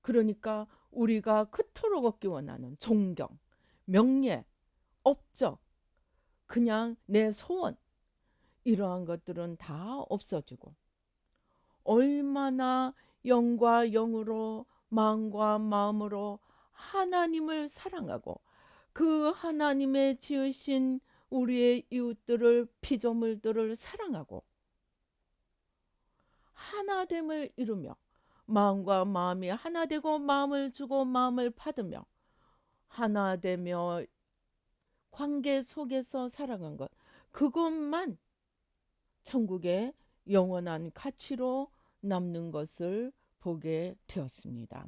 그러니까 우리가 그토록 얻기 원하는 존경, 명예, 업적, 그냥 내 소원, 이러한 것들은 다 없어지고, 얼마나 영과 영으로, 마음과 마음으로 하나님을 사랑하고 그 하나님의 지으신 우리의 이웃들을, 피조물들을 사랑하고 하나됨을 이루며, 마음과 마음이 하나 되고 마음을 주고 마음을 받으며 하나 되며 관계 속에서 살아간 것, 그것만 천국의 영원한 가치로 남는 것을 보게 되었습니다.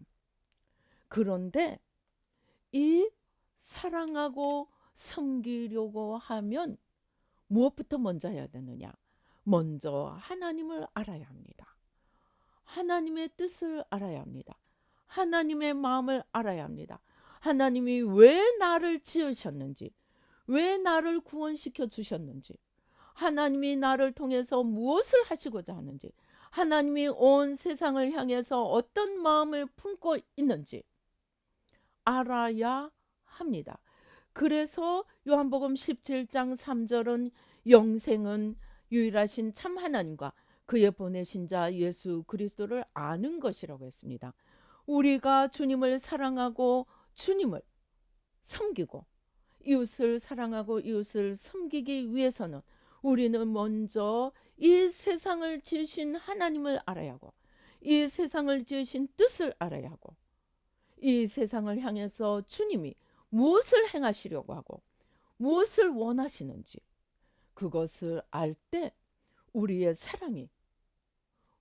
그런데 이 사랑하고 섬기려고 하면 무엇부터 먼저 해야 되느냐? 먼저 하나님을 알아야 합니다. 하나님의 뜻을 알아야 합니다. 하나님의 마음을 알아야 합니다. 하나님이 왜 나를 지으셨는지, 왜 나를 구원시켜 주셨는지, 하나님이 나를 통해서 무엇을 하시고자 하는지, 하나님이 온 세상을 향해서 어떤 마음을 품고 있는지 알아야 합니다. 그래서 요한복음 17장 3절은 영생은 유일하신 참 하나님과 그의 보내신 자 예수 그리스도를 아는 것이라고 했습니다. 우리가 주님을 사랑하고 주님을 섬기고 이웃을 사랑하고 이웃을 섬기기 위해서는 우리는 먼저 이 세상을 지으신 하나님을 알아야 하고, 이 세상을 지으신 뜻을 알아야 하고, 이 세상을 향해서 주님이 무엇을 행하시려고 하고 무엇을 원하시는지, 그것을 알 때 우리의 사랑이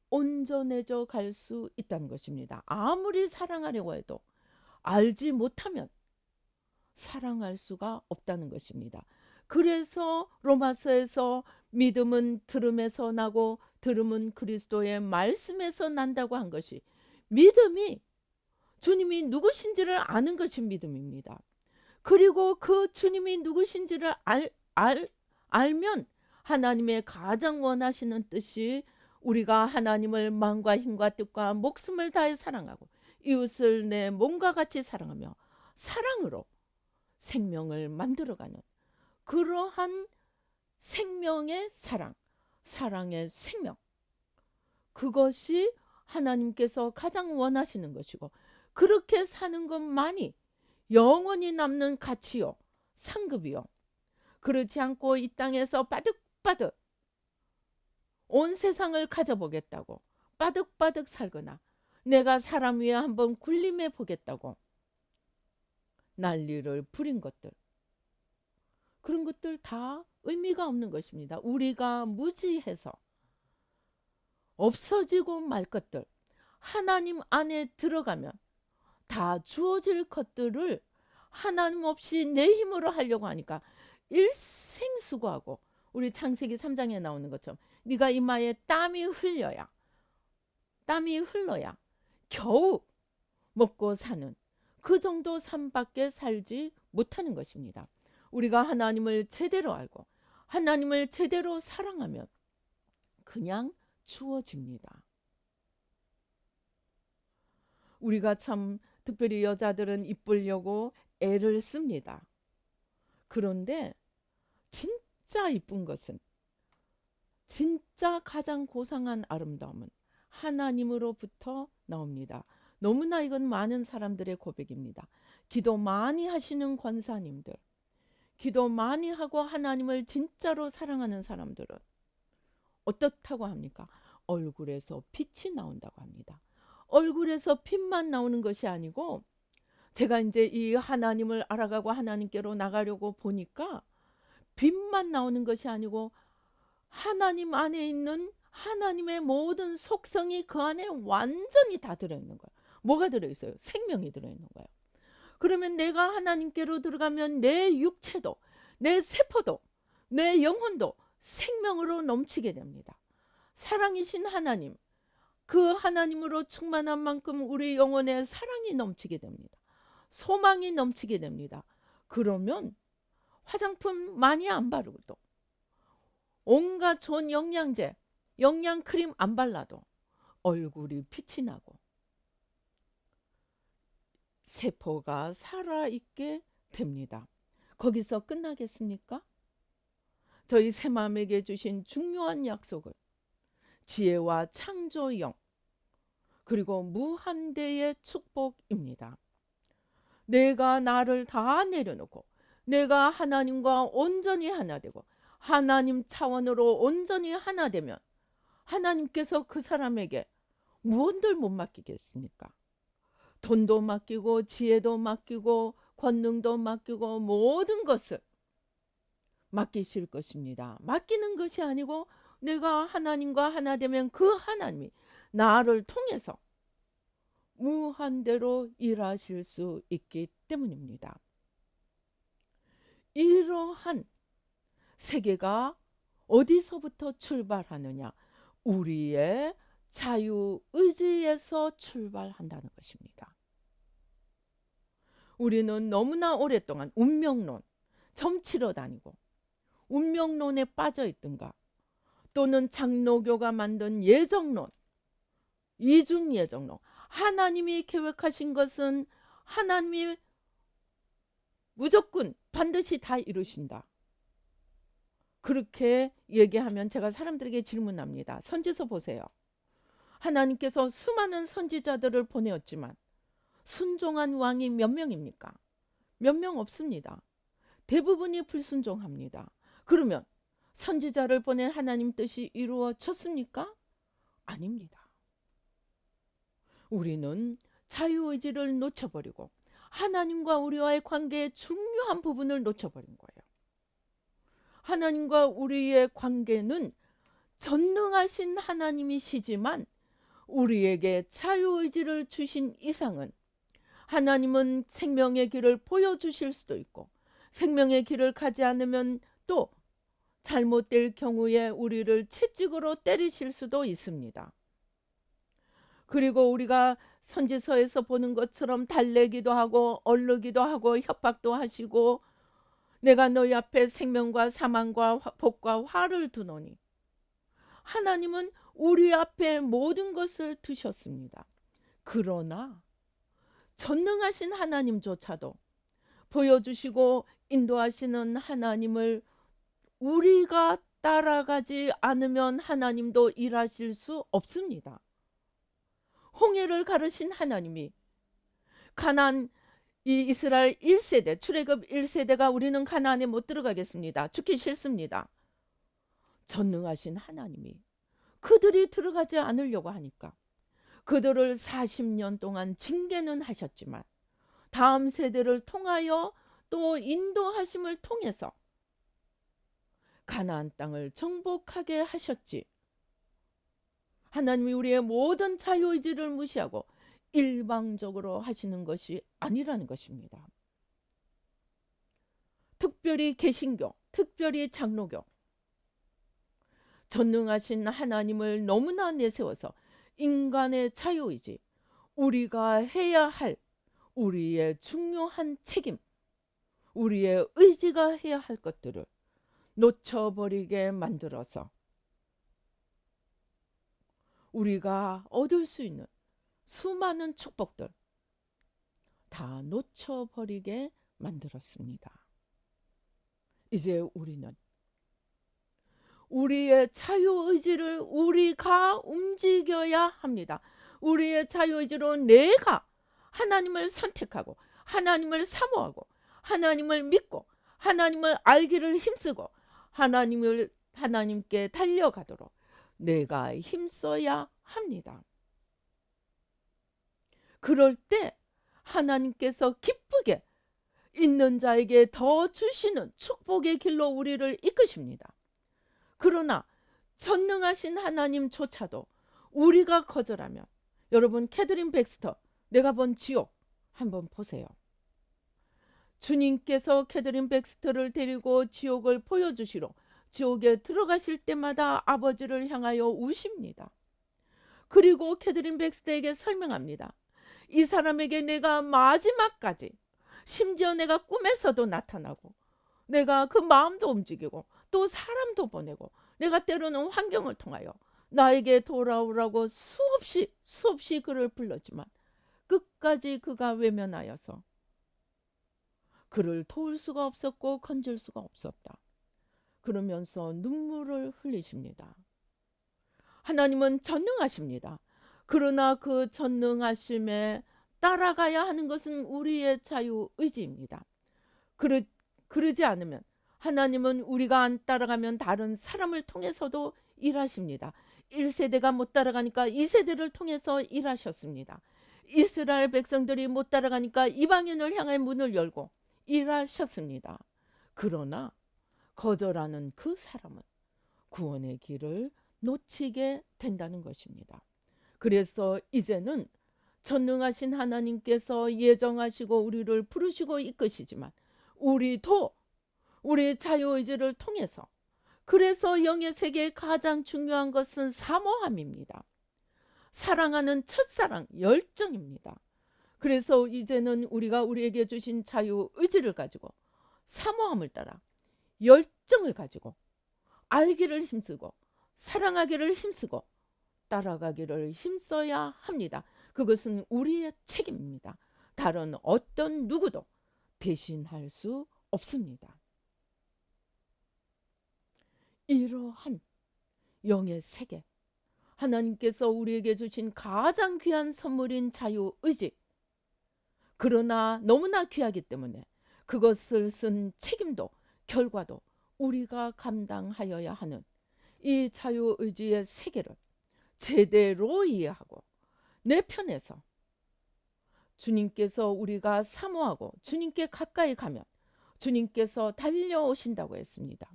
온전해져 갈 수 있다는 것입니다. 아무리 사랑하려고 해도 알지 못하면 사랑할 수가 없다는 것입니다. 그래서 로마서에서 믿음은 들음에서 나고 들음은 그리스도의 말씀에서 난다고 한 것이, 믿음이 주님이 누구신지를 아는 것이 믿음입니다. 그리고 그 주님이 누구신지를 알면 하나님의 가장 원하시는 뜻이 우리가 하나님을 마음과 힘과 뜻과 목숨을 다해 사랑하고 이웃을 내 몸과 같이 사랑하며 사랑으로 생명을 만들어가는 그러한 생명의 사랑, 사랑의 생명, 그것이 하나님께서 가장 원하시는 것이고, 그렇게 사는 것만이 영원히 남는 가치요, 상급이요. 그렇지 않고 이 땅에서 빠득빠득 온 세상을 가져보겠다고 빠득빠득 살거나 내가 사람 위에 한번 군림해 보겠다고 난리를 부린 것들, 그런 것들 다 의미가 없는 것입니다. 우리가 무지해서 없어지고 말 것들, 하나님 안에 들어가면 다 주어질 것들을 하나님 없이 내 힘으로 하려고 하니까 일생수고하고, 우리 창세기 3장에 나오는 것처럼 네가 이마에 땀이 흘러야 겨우 먹고 사는 그 정도 삶밖에 살지 못하는 것입니다. 우리가 하나님을 제대로 알고 하나님을 제대로 사랑하면 그냥 주어집니다. 우리가 참 특별히 여자들은 이쁘려고 애를 씁니다. 그런데 진짜 이쁜 것은, 진짜 가장 고상한 아름다움은 하나님으로부터 나옵니다. 너무나 이건 많은 사람들의 고백입니다. 기도 많이 하시는 권사님들, 기도 많이 하고 하나님을 진짜로 사랑하는 사람들은 어떻다고 합니까? 얼굴에서 빛이 나온다고 합니다. 얼굴에서 빛만 나오는 것이 아니고, 제가 이제 이 하나님을 알아가고 하나님께로 나가려고 보니까 빛만 나오는 것이 아니고 하나님 안에 있는 하나님의 모든 속성이 그 안에 완전히 다 들어있는 거예요. 뭐가 들어있어요? 생명이 들어있는 거예요. 그러면 내가 하나님께로 들어가면 내 육체도, 내 세포도, 내 영혼도 생명으로 넘치게 됩니다. 사랑이신 하나님, 그 하나님으로 충만한 만큼 우리 영혼에 사랑이 넘치게 됩니다. 소망이 넘치게 됩니다. 그러면 화장품 많이 안 바르고도, 온갖 좋은 영양제, 영양크림 안 발라도 얼굴이 빛이 나고 세포가 살아있게 됩니다. 거기서 끝나겠습니까? 저희 새마음에게 주신 중요한 약속은 지혜와 창조영, 그리고 무한대의 축복입니다. 내가 나를 다 내려놓고 내가 하나님과 온전히 하나 되고 하나님 차원으로 온전히 하나 되면 하나님께서 그 사람에게 무엇을 못 맡기겠습니까? 돈도 맡기고 지혜도 맡기고 권능도 맡기고 모든 것을 맡기실 것입니다. 맡기는 것이 아니고 내가 하나님과 하나 되면 그 하나님이 나를 통해서 무한대로 일하실 수 있기 때문입니다. 이러한 세계가 어디서부터 출발하느냐? 우리의 자유의지에서 출발한다는 것입니다. 우리는 너무나 오랫동안 운명론, 점치러 다니고 운명론에 빠져 있든가, 또는 장로교가 만든 예정론, 이중예정론, 하나님이 계획하신 것은 하나님이 무조건 반드시 다 이루신다. 그렇게 얘기하면 제가 사람들에게 질문합니다. 선지서 보세요. 하나님께서 수많은 선지자들을 보내었지만 순종한 왕이 몇 명입니까? 몇 명 없습니다. 대부분이 불순종합니다. 그러면 선지자를 보낸 하나님 뜻이 이루어졌습니까? 아닙니다. 우리는 자유의지를 놓쳐버리고 하나님과 우리와의 관계의 중요한 부분을 놓쳐버린 거예요. 하나님과 우리의 관계는 전능하신 하나님이시지만 우리에게 자유의지를 주신 이상은 하나님은 생명의 길을 보여주실 수도 있고 생명의 길을 가지 않으면 또 잘못될 경우에 우리를 채찍으로 때리실 수도 있습니다. 그리고 우리가 선지서에서 보는 것처럼 달래기도 하고 얼르기도 하고 협박도 하시고 내가 너희 앞에 생명과 사망과 복과 화를 두노니, 하나님은 우리 앞에 모든 것을 두셨습니다. 그러나 전능하신 하나님조차도 보여주시고 인도하시는 하나님을 우리가 따라가지 않으면 하나님도 일하실 수 없습니다. 홍해를 가르신 하나님이 가나안 이 이스라엘 1세대 출애굽 1세대가 우리는 가나안에 못 들어가겠습니다. 죽기 싫습니다. 전능하신 하나님이 그들이 들어가지 않으려고 하니까 그들을 40년 동안 징계는 하셨지만 다음 세대를 통하여 또 인도하심을 통해서 가나안 땅을 정복하게 하셨지. 하나님이 우리의 모든 자유의지를 무시하고 일방적으로 하시는 것이 아니라는 것입니다. 특별히 개신교, 특별히 장로교, 전능하신 하나님을 너무나 내세워서 인간의 자유의지, 우리가 해야 할 우리의 중요한 책임, 우리의 의지가 해야 할 것들을 놓쳐버리게 만들어서 우리가 얻을 수 있는 수많은 축복들 다 놓쳐버리게 만들었습니다. 이제 우리는 우리의 자유의지를 우리가 움직여야 합니다. 우리의 자유의지로 내가 하나님을 선택하고 하나님을 사모하고 하나님을 믿고 하나님을 알기를 힘쓰고 하나님께 달려가도록 내가 힘써야 합니다. 그럴 때 하나님께서 기쁘게 있는 자에게 더 주시는 축복의 길로 우리를 이끄십니다. 그러나 전능하신 하나님조차도 우리가 거절하면, 여러분 캐더린 백스터 내가 본 지옥 한번 보세요. 주님께서 캐더린 백스터를 데리고 지옥을 보여주시러 지옥에 들어가실 때마다 아버지를 향하여 우십니다. 그리고 캐더린 백스터에게 설명합니다. 이 사람에게 내가 마지막까지, 심지어 내가 꿈에서도 나타나고 내가 그 마음도 움직이고 또 사람도 보내고 내가 때로는 환경을 통하여 나에게 돌아오라고 수없이 그를 불렀지만 끝까지 그가 외면하여서 그를 도울 수가 없었고 건질 수가 없었다. 그러면서 눈물을 흘리십니다. 하나님은 전능하십니다. 그러나 그 전능하심에 따라가야 하는 것은 우리의 자유의지입니다. 그러지 않으면 하나님은 우리가 안 따라가면 다른 사람을 통해서도 일하십니다. 1세대가 못 따라가니까 2세대를 통해서 일하셨습니다. 이스라엘 백성들이 못 따라가니까 이방인을 향해 문을 열고 일하셨습니다. 그러나 거절하는 그 사람은 구원의 길을 놓치게 된다는 것입니다. 그래서 이제는 전능하신 하나님께서 예정하시고 우리를 부르시고 이끄시지만 우리도 우리 자유의지를 통해서, 그래서 영의 세계의 가장 중요한 것은 사모함입니다. 사랑하는 첫사랑, 열정입니다. 그래서 이제는 우리가 우리에게 주신 자유의지를 가지고 사모함을 따라 열정을 가지고 알기를 힘쓰고 사랑하기를 힘쓰고 따라가기를 힘써야 합니다. 그것은 우리의 책임입니다. 다른 어떤 누구도 대신할 수 없습니다. 이러한 영의 세계, 하나님께서 우리에게 주신 가장 귀한 선물인 자유의지, 그러나 너무나 귀하기 때문에 그것을 쓴 책임도 결과도 우리가 감당하여야 하는 이 자유의지의 세계를 제대로 이해하고 내 편에서 주님께서 우리가 사모하고 주님께 가까이 가면 주님께서 달려오신다고 했습니다.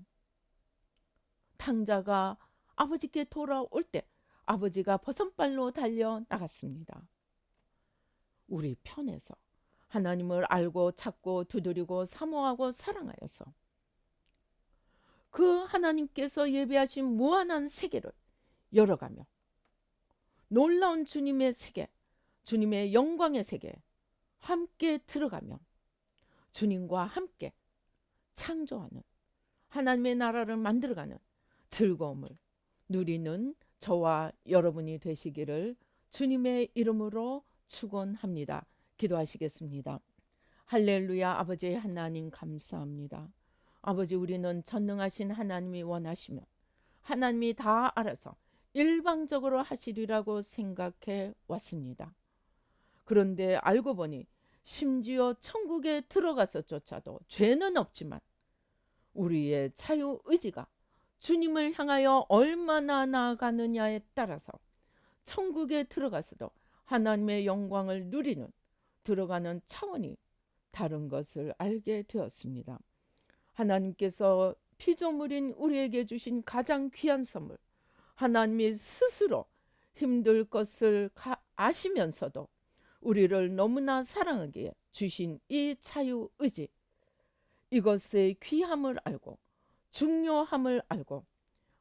탕자가 아버지께 돌아올 때 아버지가 버선발로 달려 나갔습니다. 우리 편에서 하나님을 알고 찾고 두드리고 사모하고 사랑하여서 그 하나님께서 예비하신 무한한 세계를 열어가며 놀라운 주님의 세계, 주님의 영광의 세계에 함께 들어가며 주님과 함께 창조하는, 하나님의 나라를 만들어가는 즐거움을 누리는 저와 여러분이 되시기를 주님의 이름으로 축원합니다. 기도하시겠습니다. 할렐루야. 아버지 하나님 감사합니다. 아버지, 우리는 전능하신 하나님이 원하시면 하나님이 다 알아서 일방적으로 하시리라고 생각해 왔습니다. 그런데 알고 보니 심지어 천국에 들어가서조차도 죄는 없지만 우리의 자유의지가 주님을 향하여 얼마나 나아가느냐에 따라서 천국에 들어가서도 하나님의 영광을 누리는, 들어가는 차원이 다른 것을 알게 되었습니다. 하나님께서 피조물인 우리에게 주신 가장 귀한 선물, 하나님이 스스로 힘들 것을 아시면서도 우리를 너무나 사랑하기에 주신 이 자유의지, 이것의 귀함을 알고 중요함을 알고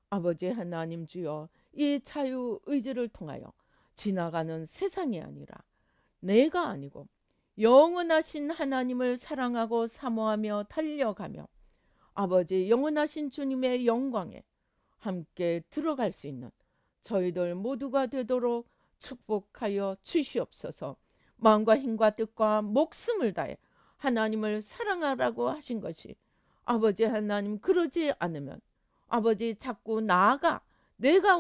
아버지 하나님 주여, 이 자유의지를 통하여 지나가는 세상이 아니라 내가 아니고 영원하신 하나님을 사랑하고 사모하며 달려가며 아버지 영원하신 주님의 영광에 함께 들어갈 수 있는 저희들 모두가 되도록 축복하여 주시옵소서. 마음과 힘과 뜻과 목숨을 다해 하나님을 사랑하라고 하신 것이 아버지 하나님, 그러지 않으면 아버지 자꾸 내가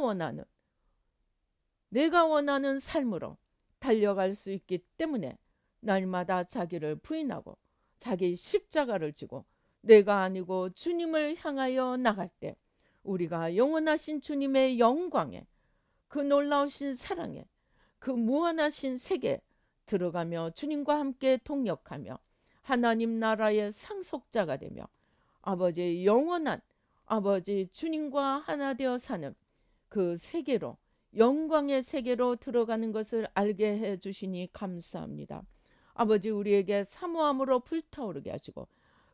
원하는 삶으로 달려갈 수 있기 때문에 날마다 자기를 부인하고 자기 십자가를 지고 내가 아니고 주님을 향하여 나갈 때 우리가 영원하신 주님의 영광에, 그 놀라우신 사랑에, 그 무한하신 세계에 들어가며 주님과 함께 동역하며 하나님 나라의 상속자가 되며 아버지 영원한 아버지 주님과 하나 되어 사는 그 세계로, 영광의 세계로 들어가는 것을 알게 해 주시니 감사합니다. 아버지 우리에게 사모함으로 불타오르게 하시고,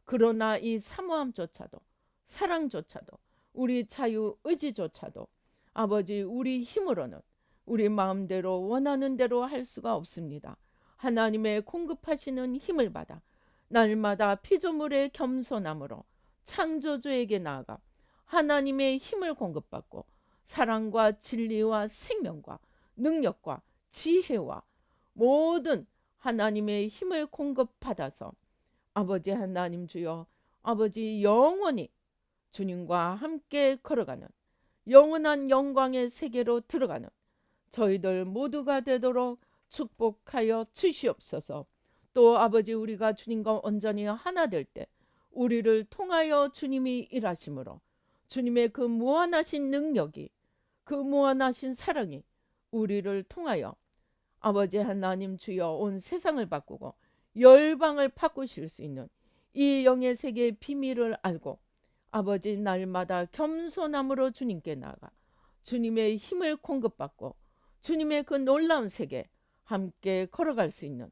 그러나 이 사모함조차도, 사랑조차도, 우리 자유 의지조차도 아버지 우리 힘으로는 우리 마음대로 원하는 대로 할 수가 없습니다. 하나님의 공급하시는 힘을 받아 날마다 피조물의 겸손함으로 창조주에게 나아가 하나님의 힘을 공급받고 사랑과 진리와 생명과 능력과 지혜와 모든 하나님의 힘을 공급받아서 아버지 하나님 주여, 아버지 영원히 주님과 함께 걸어가는 영원한 영광의 세계로 들어가는 저희들 모두가 되도록 축복하여 주시옵소서. 또 아버지 우리가 주님과 온전히 하나 될 때 우리를 통하여 주님이 일하심으로 주님의 그 무한하신 능력이, 그 무한하신 사랑이 우리를 통하여 아버지 하나님 주여 온 세상을 바꾸고 열방을 바꾸실 수 있는 이 영의 세계의 비밀을 알고 아버지 날마다 겸손함으로 주님께 나아가 주님의 힘을 공급받고 주님의 그 놀라운 세계 함께 걸어갈 수 있는,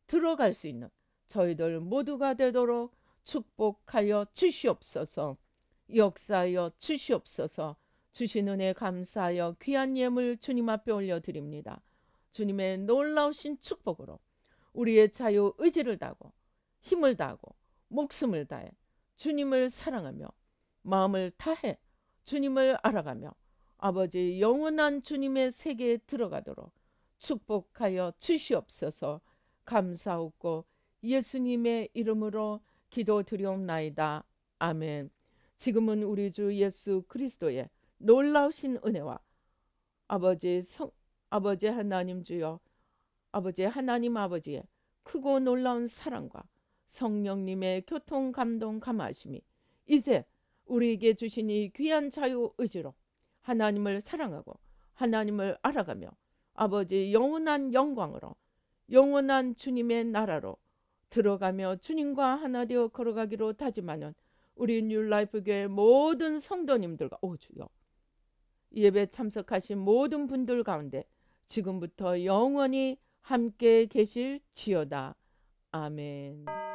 들어갈 수 있는 저희들 모두가 되도록 축복하여 주시옵소서. 역사하여 주시옵소서. 주신 은혜 감사하여 귀한 예물 주님 앞에 올려드립니다. 주님의 놀라우신 축복으로 우리의 자유 의지를 다하고 힘을 다하고 목숨을 다해 주님을 사랑하며 마음을 다해 주님을 알아가며 아버지 영원한 주님의 세계에 들어가도록 축복하여 주시옵소서. 감사하고 예수님의 이름으로 기도드리옵나이다. 아멘. 지금은 우리 주 예수 그리스도의 놀라우신 은혜와 아버지 하나님 주여, 아버지 하나님 아버지의 크고 놀라운 사랑과 성령님의 교통 감동 감하심이 이제 우리에게 주신 이 귀한 자유 의지로 하나님을 사랑하고 하나님을 알아가며 아버지 영원한 영광으로 영원한 주님의 나라로 들어가며 주님과 하나 되어 걸어가기로 다짐하는 우리 뉴라이프 교회 모든 성도님들과 주여, 예배 참석하신 모든 분들 가운데 지금부터 영원히 함께 계실지어다. 아멘.